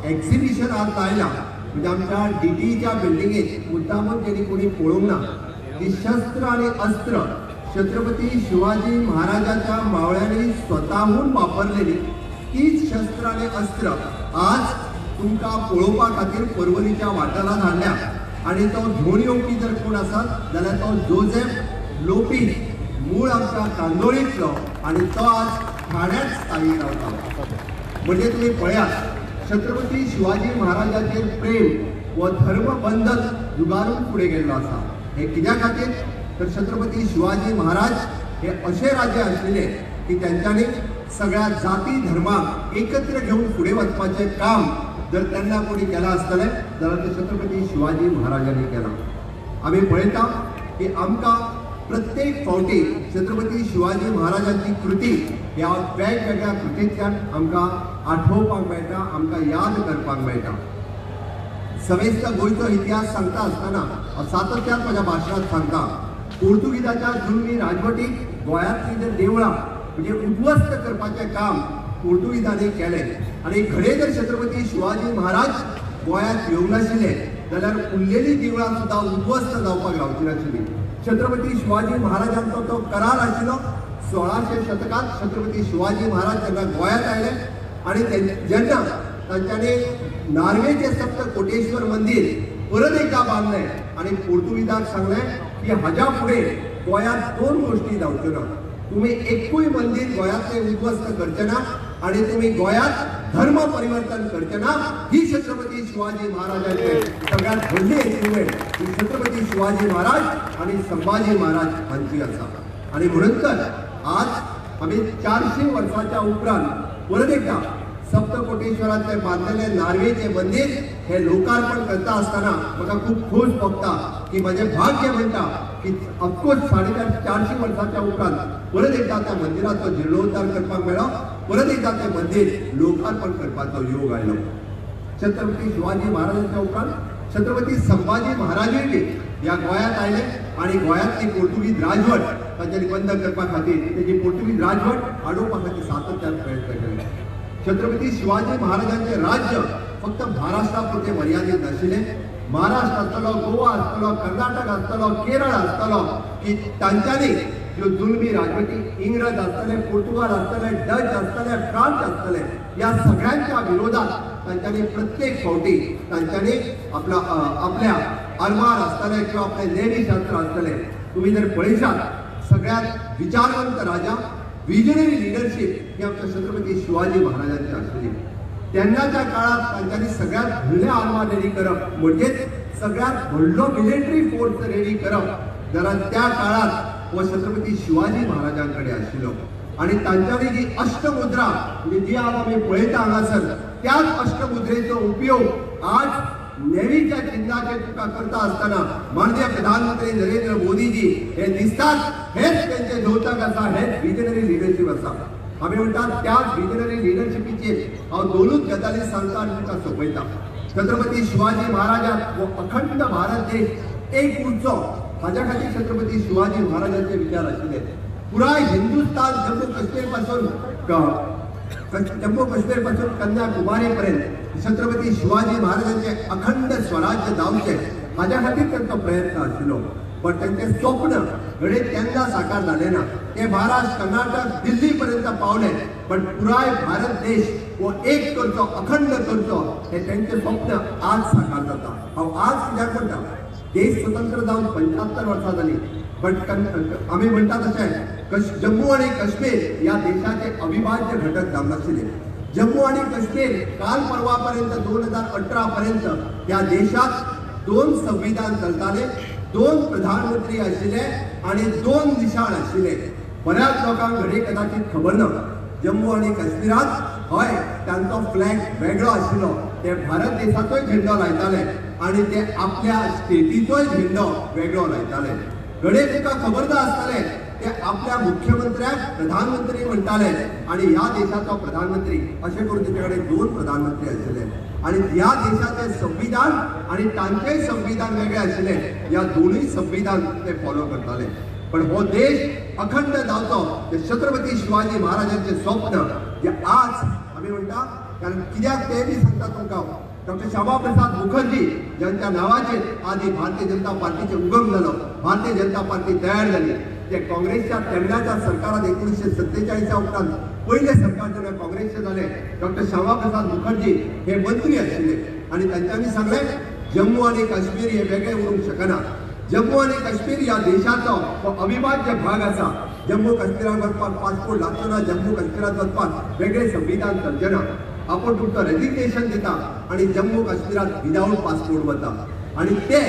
एक्झिबिशन आज लायला म्हणजे आमच्या DTच्या बिल्डिंगेत मुद्दामून त्यांनी कोणी पळोवंक ना की शस्त्र आणि अस्त्र छत्रपती शिवाजी महाराजांच्या मावळ्यांनी स्वतःहून वापरलेली तीच शस्त्र आणि अस्त्र आज तुमकां पळोवपा खातीर पर्वरीच्या वाठारांत हाडल्या. आणि तो घेवन येवपी जर कोण आसत जाल्यार तो जोसेफ लोपीस, मूळ आमच्या कांदोळींतलो आणि तो आज ठाण्यात स्थायीक रावता. म्हणजे तुम्ही पळयात छत्रपती शिवाजी महाराजांचेर प्रेम व धर्मबंधन जुगारून पुढे गेल्लो आसा. हे कित्या खातीर तर छत्रपती शिवाजी महाराज हे अशे राजे आशिल्ले की त्यांच्यानी सगळ्या जाती धर्माक एकत्र घेऊन पुढे वचपाचें काम जर त्यांना कोणी केला आसतलें जाल्यार ते छत्रपती शिवाजी महाराजांनी केलां. आमी पळयता की आमकां प्रत्येक फावटी छत्रपती शिवाजी महाराजांची कृती ह्या वेगवेगळ्या कृतींतल्यान आमकां आठवपाक मेळटा, आमकां याद करपाक मेळटा. सवेस्तर गोंयचो इतिहास सांगता आसतना सातत्यान म्हज्या भाशणांत सांगता पोर्तुगीजाच्या जुलमी राजवटीक गोंयांतलीं जर देवळां म्हणजे उद्ध्वस्त करपाचें काम पोर्तुगीजांनी केलें आणि घडये जर छत्रपती शिवाजी महाराज गोंयांत येवंक नाशिल्ले जाल्यार उरलेलीं देवळां सुद्दां उद्ध्वस्त जावपाक रावची नाशिल्लीं. छत्रपती शिवाजी महाराजांचो तो करार आशिल्लो 1600 शतकात छत्रपती शिवाजी महाराज जेन्ना गोंयांत आयले आणि जेन्ना तांच्यांनी नार्वेचे सप्त कोटेश्वर मंदिर परत एकदा बांदलें आणि पोर्तुगीजाक सांगलें की हाज्या फुडें गोंयांत 2 गोश्टी जावच्यो ना. तुम्ही एकूय मंदिर गोंयांतलें उद्ध्वस्त करचे ना आणि तुम्ही गोंयांत धर्म परिवर्तन करचे ना. ही छत्रपती शिवाजी महाराजांचे सगळ्यात व्हडली अचिव्हमेंट ही छत्रपती शिवाजी महाराज आणि संभाजी महाराज हांची आसा. आणि म्हणून तर आज आम्ही 400 वर्सांच्या उपरांत परत एकदा सप्तकोटेश्वराचे बांधलेले नार्वेचे मंदिर हे लोकार्पण करता आसतना म्हाका खूप खोस भोगता की माझे भाग्य म्हणटा की ऑफकोर्स 450 वर्सांच्या उपरांत परत एकदा त्या मंदिराचो जीर्णोद्धार करपाक मेळ्ळो, परत एकदा ते मंदिर लोकार्पण करपाचो योग आयलो. छत्रपती शिवाजी महाराजांच्या उपरांत छत्रपती संभाजी महाराजय बी ह्या गोंयांत आयले आणि गोंयांतली पोर्तुगीज राजवट तांच्यांनी बंद करपा खातीर तेजी पोर्तुगीज राजवट आडोवपा खातीर सातत्यान प्रयत्न केले. छत्रपती शिवाजी महाराजांचे राज्य फक्त महाराष्ट्रा पुरते मर्यादित नाशिल्ले. महाराष्ट्र आसतलो, गोवा आसतलो, कर्नाटक आसतलो, केरळ आसतलो की तांच्यांनी ज्यो जुलमी राजवटी इंग्रज आसतले, पोर्तुगाल आसतले, डच आसतले, फ्रांस आसतले या सगळ्यांच्या विरोधात तांच्यांनी प्रत्येक फावटी तांच्यांनी आपल्या आरमार आसतले किंवा आपले नेव्ही शास्त्र आसतले. तुम्ही जर पळयशात सगळ्यात विचारवंत राजा विजनरी लिडरशिप ही आमच्या छत्रपती शिवाजी महाराजांची आशिल्ली. तेन्नाच्या काळात तांच्यांनी सगळ्यात व्हडले आरमार रेडी करप म्हणजेच सगळ्यात व्हडलो मिलिटरी फोर्स रेडी करप जाल्यार त्या काळात हो छत्रपती शिवाजी महाराजांकडे आशिल्लो. आणि तांच्यांनी जी अष्टमुद्रा म्हणजे जी आज आमी पळयता हांगासर त्याच अष्टमुद्रेचो उपयोग आज नेव्हीच्या चिन्हाचेर तुका करता आसतना माननीय प्रधानमंत्री नरेंद्र मोदीजी हे दिसतात हेच त्यांचे द्योतक आसा, हेच विजनरी लिडरशिप आसा. आमी म्हणटात त्याच विजनरी लिडरशिपीचेर हांव 2 गजाली सांगता आनी तुका सोंपयता. छत्रपती शिवाजी महाराजांक हो अखंड भारत देश एक उरचो हाज्या खातीर छत्रपती शिवाजी महाराजांचे विचार आशिल्ले. पुराय हिंदुस्तान जम्मू काश्मीर पासून कन्याकुमारी पर्यंत छत्रपती शिवाजी महाराजांचे अखंड स्वराज्य जावचे हाज्या खातीर त्यांचो प्रयत्न आशिल्लो. पण त्यांचे स्वप्न घडये तेन्ना साकार जालें ना. ते महाराष्ट्र कर्नाटक दिल्ली पर्यंत पावले पण पुराय भारत देश वो एक करचो अखंड करचो हे त्यांचे स्वप्न आज साकार जाता। हांव आज कित्याक म्हणटा देश स्वतंत्र जावन 75 वर्सां जाली पण आमी म्हणटा तशें जम्मू आणि काश्मीर या देशाचे अविभाज्य घटक जावन नाशिल्ले। जम्मू आणि काश्मीर काल परवा पर्यंत 2018 पर्यंत या देशात 2 संविधान चलताले, 2 प्रधानमंत्री आशिल्ले आणि 2 निशाण आशिल्ले। बऱ्याच लोकांक घडी कदाचित खबर ना जम्मू आणि काश्मीरात हय तांचो फ्लॅग वेगळो आशिल्लो, ते भारत देशाचोय झेंडो लायताले आणि ते आपल्या स्टेटीचोय झेंडो वेगळो लायताले। घडे तुका खबर ना आसतले ते आपल्या मुख्यमंत्र्याक प्रधानमंत्री म्हणटाले आणि ह्या देशाचो प्रधानमंत्री अशें करून तेचे कडेन 2 प्रधानमंत्री आशिल्ले आणि ह्या देशाचे संविधान आणि तांचेय संविधान वेगळे आशिल्ले। ह्या दोनूय संविधान ते फॉलो करताले पण हो देश अखंड जावचो ते छत्रपती शिवाजी महाराजांचे स्वप्न जे आज आमी म्हणटा कारण कित्याक ते बी सांगता तुमकां डॉक्टर श्यामाप्रसाद मुखर्जी ज्यांच्या नावाचेर आदी भारतीय जनता पार्टीचे उगम झालो, भारतीय जनता पार्टी तयार झाली। ते काँग्रेसच्या तेन्नाच्या सरकारात 1947 उपरांत पहिले सरकार जेन्ना काँग्रेसचे झाले डॉक्टर श्यामाप्रसाद मुखर्जी हे मंत्री आशिल्ले आणि तांच्यांनी सांगले जम्मू आणि काश्मीर हे वेगळे उरूंक शकना। जम्मू आणि काश्मीर या देशाचो हो अविभाज्य भाग आसा। जम्मू काश्मीराक वचपाक पासपोर्ट लागचो ना, जम्मू काश्मीरात वचपाक वेगळे संविधान चलचें ना। आपण तुमचं रेजिग्नेशन दिता आणि जम्मू काश्मीरात विदाऊट पासपोर्ट वता आणि ते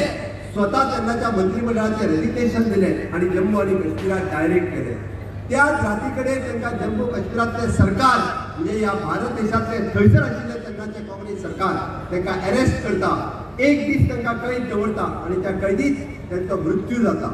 स्वतः त्यांच्या मंत्रिमंडळाचे रेजिग्नेशन दिले आणि जम्मू आणि काश्मीरात डायरेक्ट केले। त्याच रातीकडे त्यांना जम्मू काश्मीरातले सरकार म्हणजे या भारत देशातले थंयसर आशिल्ले त्यांचे काँग्रेस सरकार त्यांना अरेस्ट करता, एक दीस त्यांना कैद दवरता आणि त्या कैदीत त्यांचा मृत्यू जाता।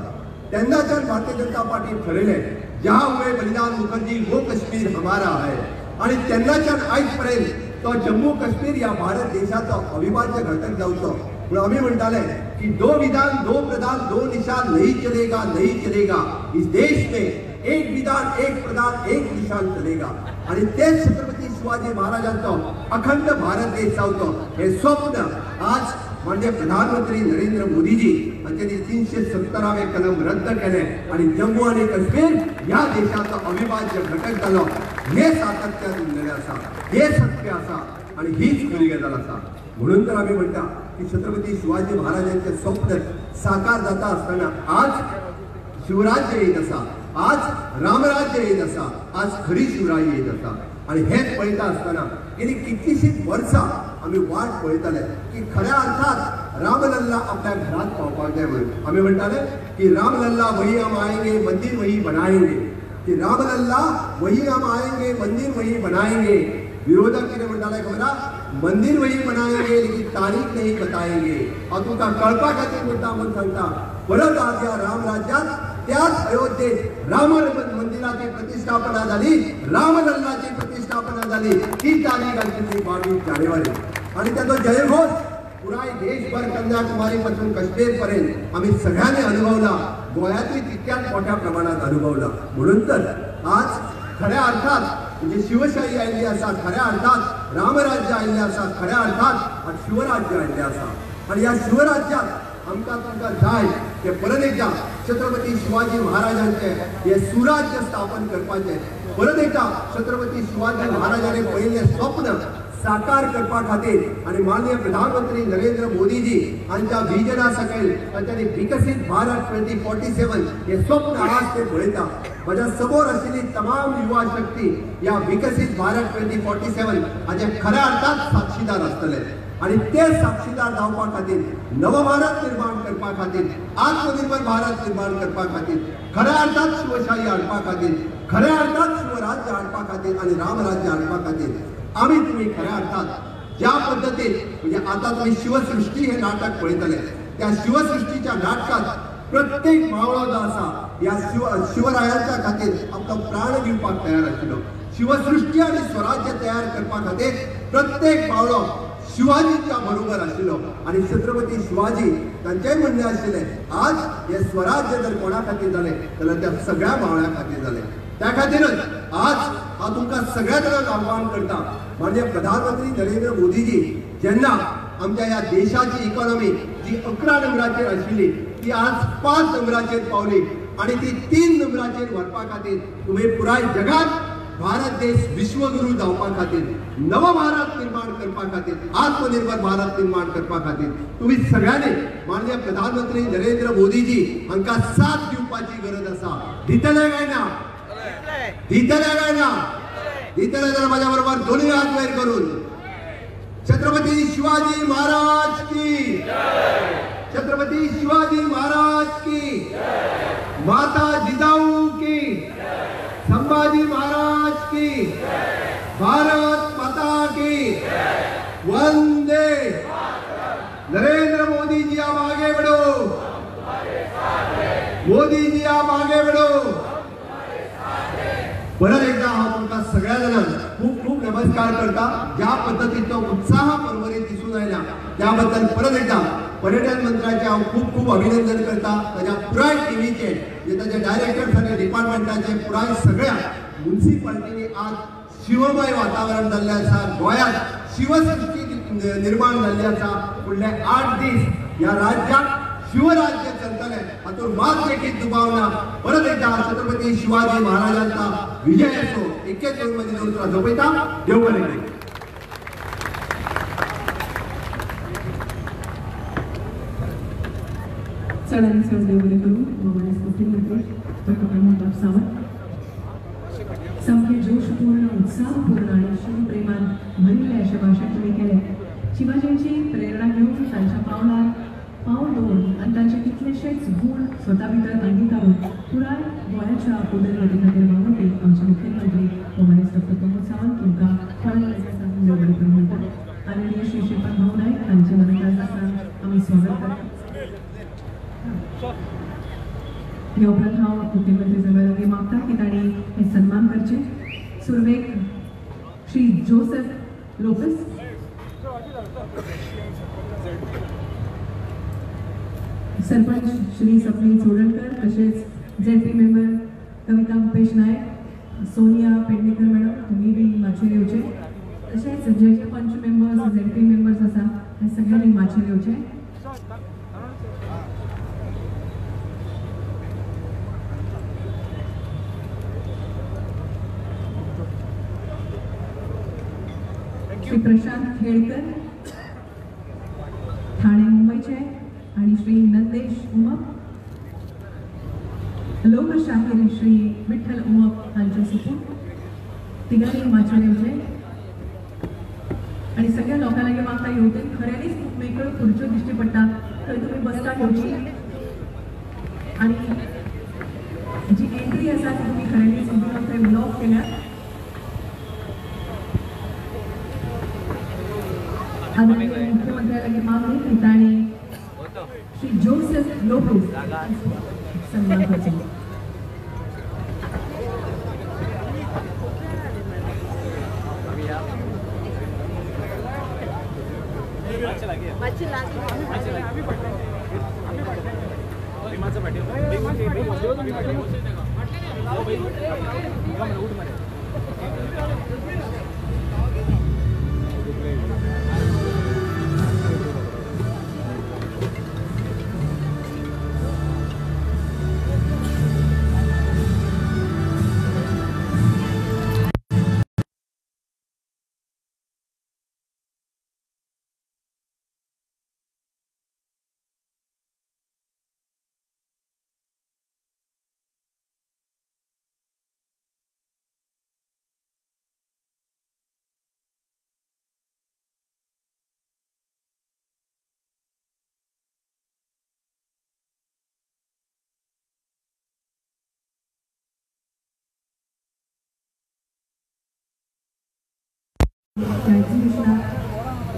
तेन्नाच्यान भारतीय जनता पार्टी ठरयले जहाँ हुए बलिदान मुखर्जी वो कश्मीर हमारा है आणि तेन्नाच्यान आयज पर्यंत तो जम्मू काश्मीर या भारत देशाचो अविभाज्य घटक जावचो। म्हणून आम्ही म्हणटाले की 2 विधान 2 प्रधान 2 निशान नहीं चलेगा। इस देश में एक विधान एक प्रधान एक निशान चलेगा आणि तेच छत्रपती शिवाजी महाराजांचो अखंड भारत देश जावचो हे स्वप्न आज माननीय प्रधानमंत्री नरेंद्र मोदीजी हांच्यांनी 370वे कलम रद्द केले आणि जम्मू आणि काश्मीर या देशाचो अविभाज्य घटक जालो हे सातत्यान उरलेलें आसा, हे सत्य आसा आणि हीच खरी गजाल आसा। म्हणून तर आम्ही म्हणटा की छत्रपती शिवाजी महाराजांचे स्वप्न साकार जाता असताना आज शिवराज्य येत असा, आज रामराज्य येत असा, आज खरी शिवराई येत असा आणि हेच पळयता असताना गेली कितलीशीच वर्सां आम्ही वाट पळयताले की खऱ्या अर्थात रामलल्ला आपल्या घरात पावपाक जाय म्हणून आम्ही म्हणटाले की रामलल्ला वही हम आएंगे मंदिर वही बनाएंगे, की रामलल्ला वही हम आएंगे मंदिर वही बनाएंगे। विरोधक कितें म्हणटाले खबर मंदिर वही बनाएंगे लेकिन तारीख नहीं बताएंगे। हांव तुमकां कळपा खातीर म्हणटा म्हूण सांगता परत आज या रामराज्यात त्याच अयोध्येत राम मंदिराची प्रतिष्ठापना झाली, रामलल्लाची प्रतिष्ठापना झाली। ती तारीख आशिल्ली 22 जानेवारी आणि त्याचो जयघोष पुराय देशभर कन्याकुमारी पासून काश्मीर पर्यंत आम्ही सगळ्यांनी अनुभवला, गोंयांतूय तितक्याच मोठ्या प्रमाणात अनुभवला। म्हणून तर आज खऱ्या अर्थात म्हणजे शिवशाही आयिल्ली आसा, खऱ्या अर्थात रामराज्य आयिल्लें आसा, खऱ्या अर्थात आज शिवराज्य आयिल्लें आसा आणि या शिवराज्यात आमकां तुमकां जाय ते परत एकदा छत्रपती शिवाजी महाराजांचे हे सुराज्य स्थापन करपाचे, परत एकदा छत्रपती शिवाजी महाराजांनी पळयिल्लें स्वप्न साकार करपा खातीर आणि माननीय प्रधानमंत्री नरेंद्र मोदीजी हांच्या विजना सकयल तांच्यांनी विकसीत भारत 2047 हे स्वप्न आज ते पळयता। माझ्या समोर आशिल्ली तमाम युवा शक्ती या विकसीत भारत 2047 हाचे खऱ्या अर्थात साक्षीदार आसतले आणि ते साक्षीदार जावपा खातीर नवभारत निर्माण करपा खातीर, आत्मनिर्भर भारत निर्माण करपा खातीर, खऱ्या अर्थात शिवशाही हाडपा खातीर, खऱ्या अर्थात शिवराज्य हाडपा खातीर आणि रामराज्य हाडपा खातीर आम्ही तुम्ही खऱ्या अर्थात ज्या पद्धतीत म्हणजे आता तुम्ही शिवसृष्टी हे नाटक पळयतले त्या शिवसृष्टीच्या नाटकात प्रत्येक मावळो जो आसा या शिवरायांच्या खातीर आपलो प्राण दिवपाक तयार आशिल्लो। शिवसृष्टी आणि स्वराज्य तयार करपा खातीर प्रत्येक मावळो शिवाजीच्या बरोबर आशिल्लो आणि छत्रपती शिवाजी तांचेय म्हणणे आशिल्ले आज हे स्वराज्य जर कोणा खातीर जालें जाल्यार त्या सगळ्या मावळ्या खातीर जालें। त्या खातीरच आज हांव तुमकां सगळ्या जाणांक आव्हान करता माननीय प्रधानमंत्री नरेंद्र मोदीजी जेन्ना आमच्या ह्या देशाची इकॉनॉमी जी 11 नंबराचेर आशिल्ली ती आज 5 नंबराचेर पावली, आणि ती 3 नंबराचेर व्हरपा खातीर तुम्ही पुराय जगात भारत देश विश्वगुरू जावपा खातीर नव भारत निर्माण करपा खातीर आत्मनिर्भर भारत निर्माण करपा खातीर तुम्ही सगळ्यांनी माननीय प्रधानमंत्री नरेंद्र मोदीजी हांकां साथ दिवपाची गरज आसा. दितले काय ना? दितले काय ना? दितले जाल्यार माझ्या बरोबर दोन्ही हात वयर करून छत्रपती शिवाजी महाराज की, छत्रपती शिवाजी महाराज की, माता जिजाऊ की, संभाजी महाराज की, भारत माता की, वंदे. नरेंद्र मोदी जी आप आगे बढ़ो, मोदी जी आप आगे बढ़ो. परत एकदा हा तुमका सगळ्या जणांना खूप खूप नमस्कार करता. ज्या पद्धतीचा उत्साह परवरीत दिसून आयला त्याबद्दल परत एकदा पर्यटन मंत्र्याचे हांव खूप खूप अभिनंदन करता. ताच्या पुराय टीमीचे जे ताचे डायरेक्टर्स आनी डिपार्टमेंटाचे पुराय सगळ्या म्युनिसिपालिटीनी आज शिवमय वातावरण जाल्लें आसा. गोंयांत शिवसृष्टी निर्माण जाल्ली आसा. फुडले 8 दीस ह्या राज्यात शिवराज्य चलतले हातूंत मात देखील दुबाव ना. परत एकदा छत्रपती शिवाजी महाराजांचा विजय असो. एकेच दोन मध्ये दोन तुला झोपयता. देव बरें करूं. चढाई सहज देव बरें करूं. गोवाचे मुख्यमंत्री डॉक्टर प्रमोद सावंत सामकें जोशपूर्ण उत्साहपूर्ण आणि शिवप्रेमान भरिल्लें अशें भाशण तुम्ही केलें. शिवाजींची प्रेरणा घेऊन तांच्या पावलार पावल दवरून आनी तांचे कितलेशेच गूण स्वता भितर अंगीकारून पुराय गोंयाच्या उदरगती खातीर वावुरपी आमचे मुख्यमंत्री गोवाचे डॉक्टर प्रमोद सावंत तुमकां खळखळीन देव बरें करूं म्हणटा. आदरणीय श्री श्रीपाद भाऊ नायक हांचे मनोकाजनान आमी स्वागत करता. ह्या उपरांत हांव मुख्यमंत्री साहेबांगे मागता की तांणी हे सन्मान करचे. सुरवेक श्री जोसेफ लोपेस, सरपंच श्री सपनी सोडणकर, तसेच ZP मेंबर कविता भूपेश नायक, सोनिया पेडणेकर मॅडम तुम्ही बी माचयेर येवचे. तशेंच जे पंच मेंबर्स ZP मेंबर्स आसा हे सगळ्यांनी माचयेर येवचे. श्री प्रशांत खेडकर ठाणे मुंबईचे आणि श्री नंदेश उमप, लोकशाहीर श्री विठ्ठल उमप हांचे सुपूत तिगांनी माचयेचे. आणि सगळ्या लोकांना मागता येवते खऱ्यांनीच खूप मेकळ्यो खुर्च्यो दिश्टी पडटा थंय तुम्ही बसता घेवची. आणि जी एंट्री आसा ती तुम्ही खऱ्यांनीच थंय ब्लॉक केल्या. आदरणीय मुख्यमंत्र्याला मागणी की तांणी श्री जोसेफ लोपेस सन्मान करचे.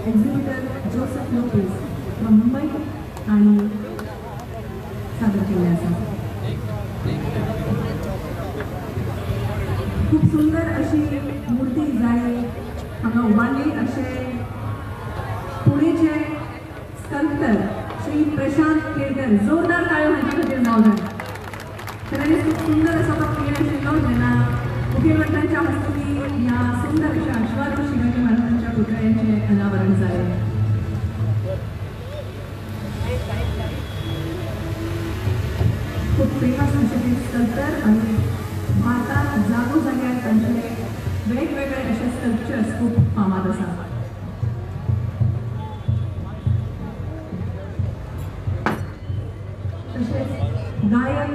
एक्झिबिटर जोसेफ लोपेस मुंबई आणि सादर केले आसा. खूप सुंदर अशी मूर्ती जाळी हांगा उबारली असे पुणेचे स्कल्प्टर श्री प्रशांत खेडकर. जोरदार ताळ्यो हांचे खातीर जावं जाय. खरेंच खूप सुंदर असो तो खेळ आशिल्लो जेन्ना मुखेलमंत्र्यांच्या हस्तुकी ह्या सुंदर अशा अश्वारूढ शिवाजी महाराजांच्या पुतळ्याचे अनावरण झाले. खूप फेमस असे स्कल्प्टर आणि भारतात जागोजाग्यार तांचे वेगवेगळे असे स्कल्पचर्स खूप फामाद आसात. तसेच गायक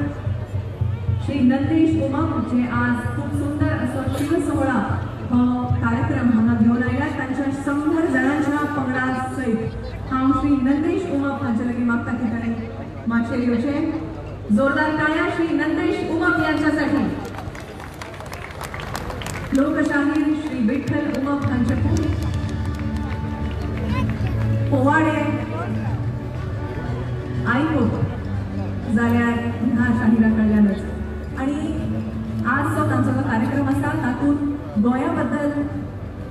श्री नंदेश उमप जे आज खूप सुंदर असो शिव सोहळा हो कार्यक्रम हांगा घेऊन आयल्यात. तांच्या 100 जणांच्या पंगडा सयत हांव श्री नंदेश उमप हांचे लागीं मागता की ताणें मातशें येवचें. जोरदार टाळ्या श्री नंदेश उमप यांच्यासाठी. लोकशाहीर श्री विठ्ठल उमप हांचे पोवाडे आयकूंक जाल्यार ह्या शाहिरा कडल्यानच. आणि आज जो तांचो कार्यक्रम आसा तातूंत गोंया बद्दल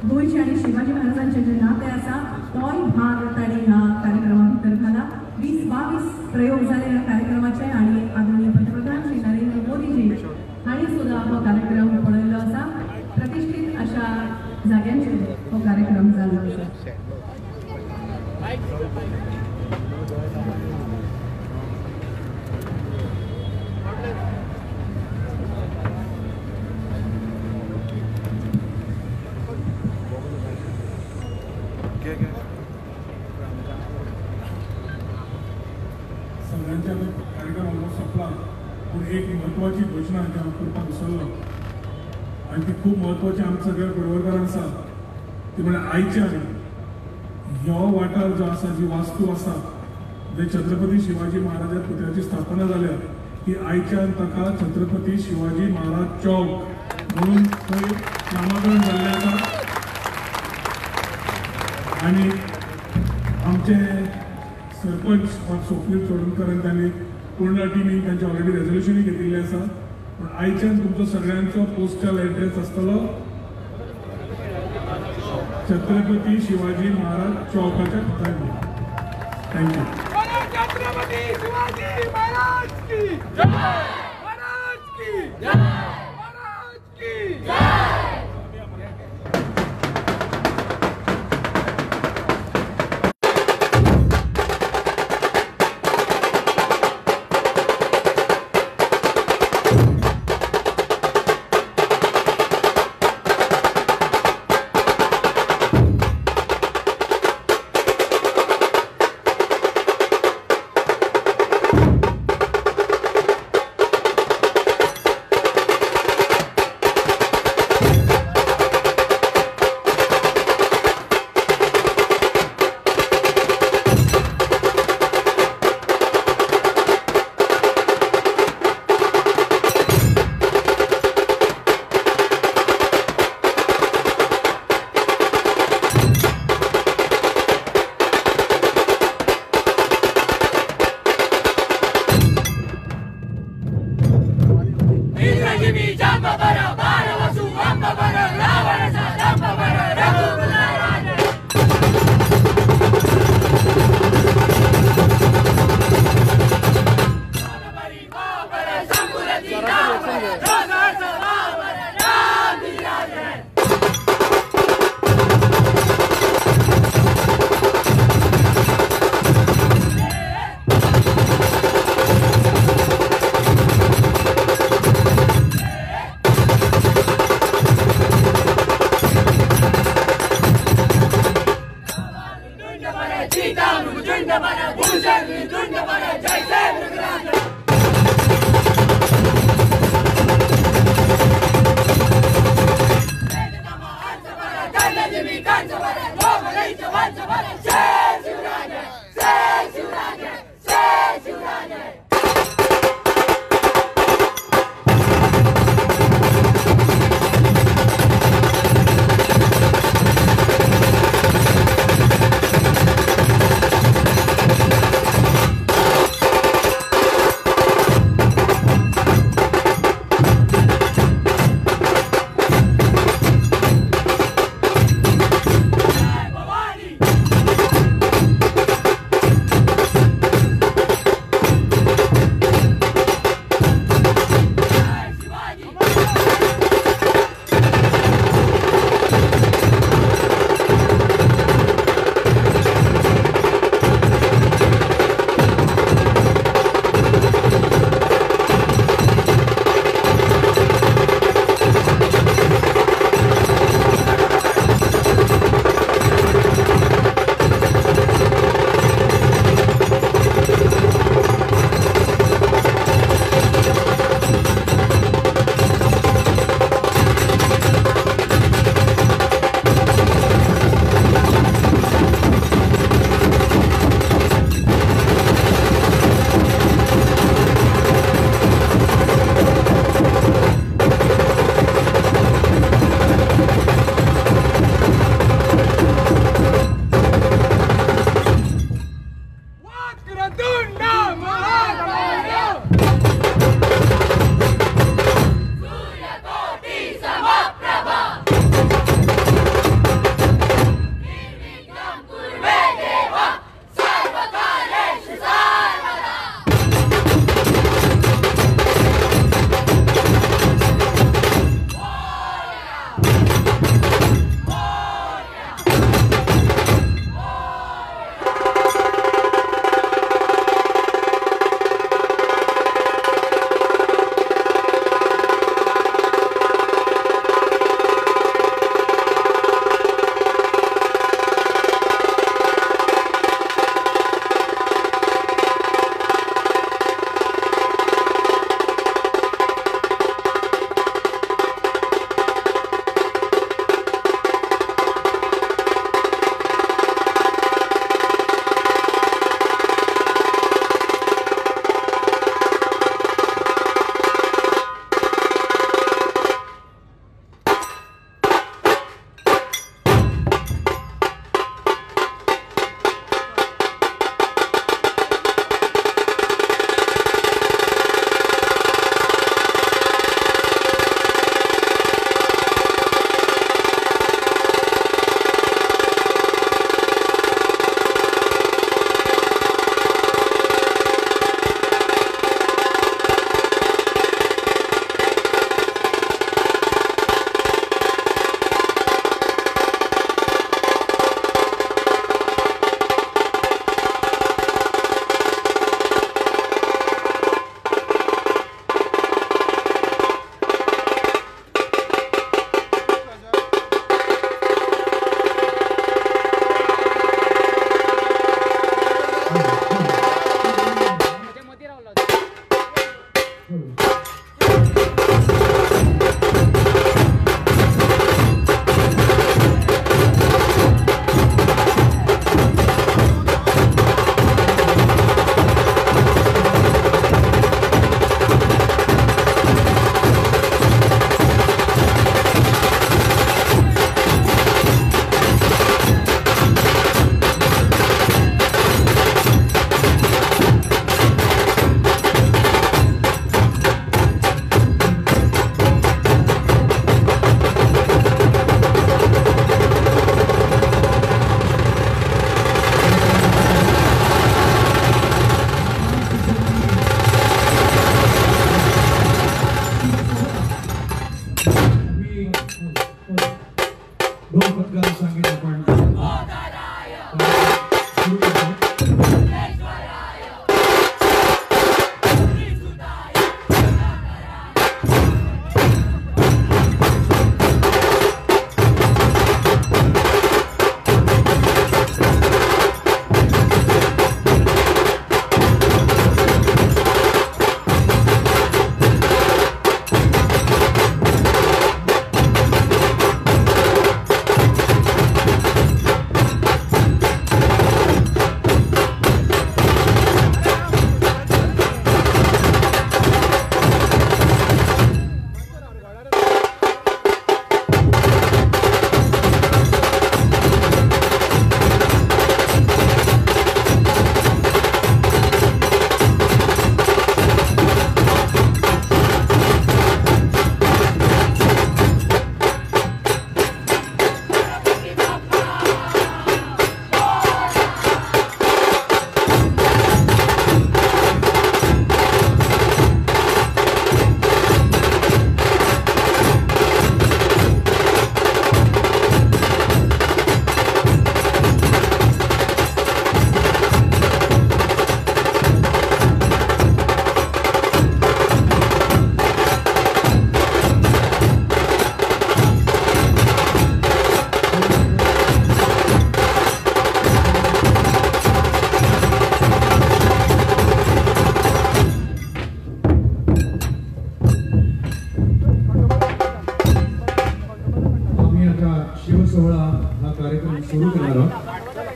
गोंयचे आनी शिवाजी महाराजांचे जे नाते आसा तोय भाग तांणी ह्या कार्यक्रमा भितर घाला. 20-22 प्रयोग जाले ह्या कार्यक्रमाचे आणि आदरणीय पंतप्रधान श्री नरेंद्र मोदीजी हांणी सुद्धा हो कार्यक्रम पळयलो आसा. प्रतिष्ठीत अशा जाग्यांचेर हो कार्यक्रम जाल्लो आसा. सगळ्यांच्या कार्यक्रम ऑलमोस्ट संपला पूण एक म्हत्वाची घोशणा जी हांव करपाक विसरलो आनी ती खूप म्हत्वाची आमच्या सगळ्या पडवळकारांक आसा ती म्हळ्यार आयच्यान ह्यो वाठार जो आसा जी वास्तू आसा जे छत्रपती शिवाजी महाराजा पुतळ्याची स्थापना जाल्या ती आयच्यान ताका छत्रपती शिवाजी महाराज चौक म्हणून थंय नामकरण जाल्लें आसा. आनी आमचे सरपंच स्वप्नील चोडणकर त्यांनी पूर्ण टिमीन त्यांचे ऑलरेडी रेझोल्युशनूय घेतिल्लें आसा. पण आयच्यान तुमचो सगळ्यांचो पोस्टल एड्रेस आसतलो छत्रपती शिवाजी महाराज चौकाच्या थंय. थँक्यू. छत्रपती शिवाजी महाराज की जय. महाराज की जय. महाराज की जय.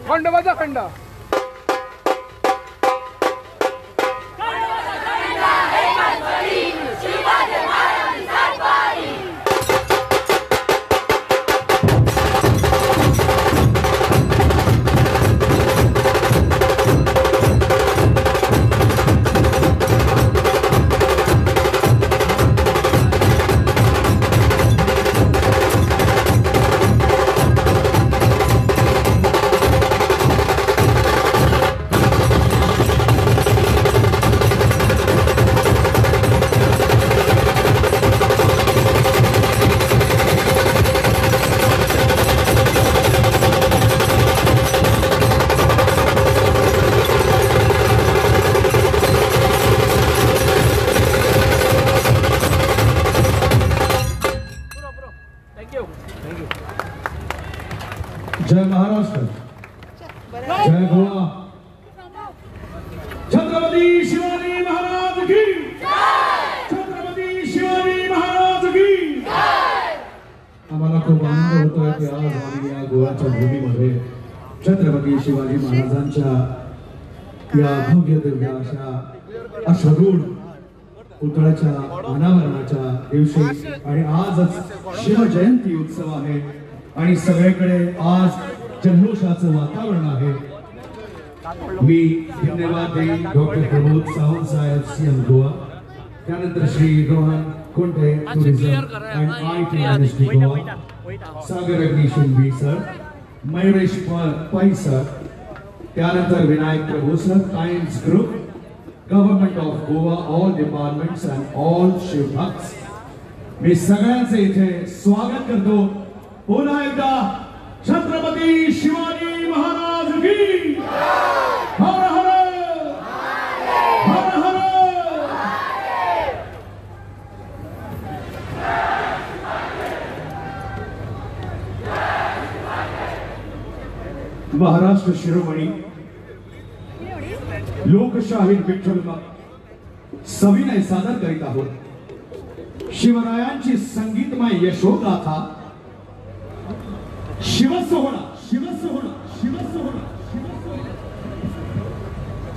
खंडोबाचा खंड जय महाराष्ट्र, जय गोवा, छत्रपती शिवाजी महाराज की, छत्रपती शिवाजी महाराज की. आम्हाला खूप आनंद होतोय की आज आम्ही या गोव्याच्या भूमीमध्ये छत्रपती शिवाजी महाराजांच्या या भव्य दिव्य अशा अश्वरूढ पुतळ्याच्या अनावरणाच्या दिवशी आणि आजच शिवजयंती उत्सव आहे आणि सगळीकडे आज जल्लोषाचं वातावरण आहे. मी धन्यवाद देईन डॉक्टर प्रमोद सावंत साहेब सीएम गोवा, त्यानंतर Shri Rohan Kunte tourism and IT ministry Goa, Sagar Agni Shinde sir, Mayuresh Pai sir, त्यानंतर Vinayak Prabhu sir, Times group, government of Goa, all departments and all शिवभक्ts. मी सगळ्यांचे इथे स्वागत करतो. पुन्हा एकदा छत्रपती शिवाजी महाराज की हर हर हर हर. महाराष्ट्र शिरोमणी लोकशाहीर विठ्ठल सविनय सादर करीत आहोत शिवरायांची संगीतमय यशोगाथा शिवसोहळा शिवसोहळा शिवसोहळा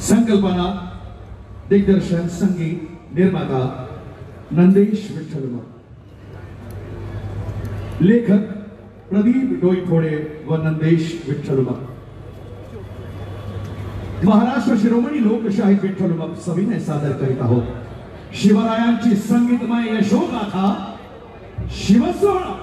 संकल्पना दिग्दर्शन संगीत निर्माता नंदेश विठ्ठल लेखक प्रदीप डोईफोडे व नंदेश विठ्ठल महाराष्ट्र शिरोमणी लोकशाही विठ्ठल सविनय सादर करीत आहोत शिवरायांची संगीतमय यशोगाथा शिवसोहळा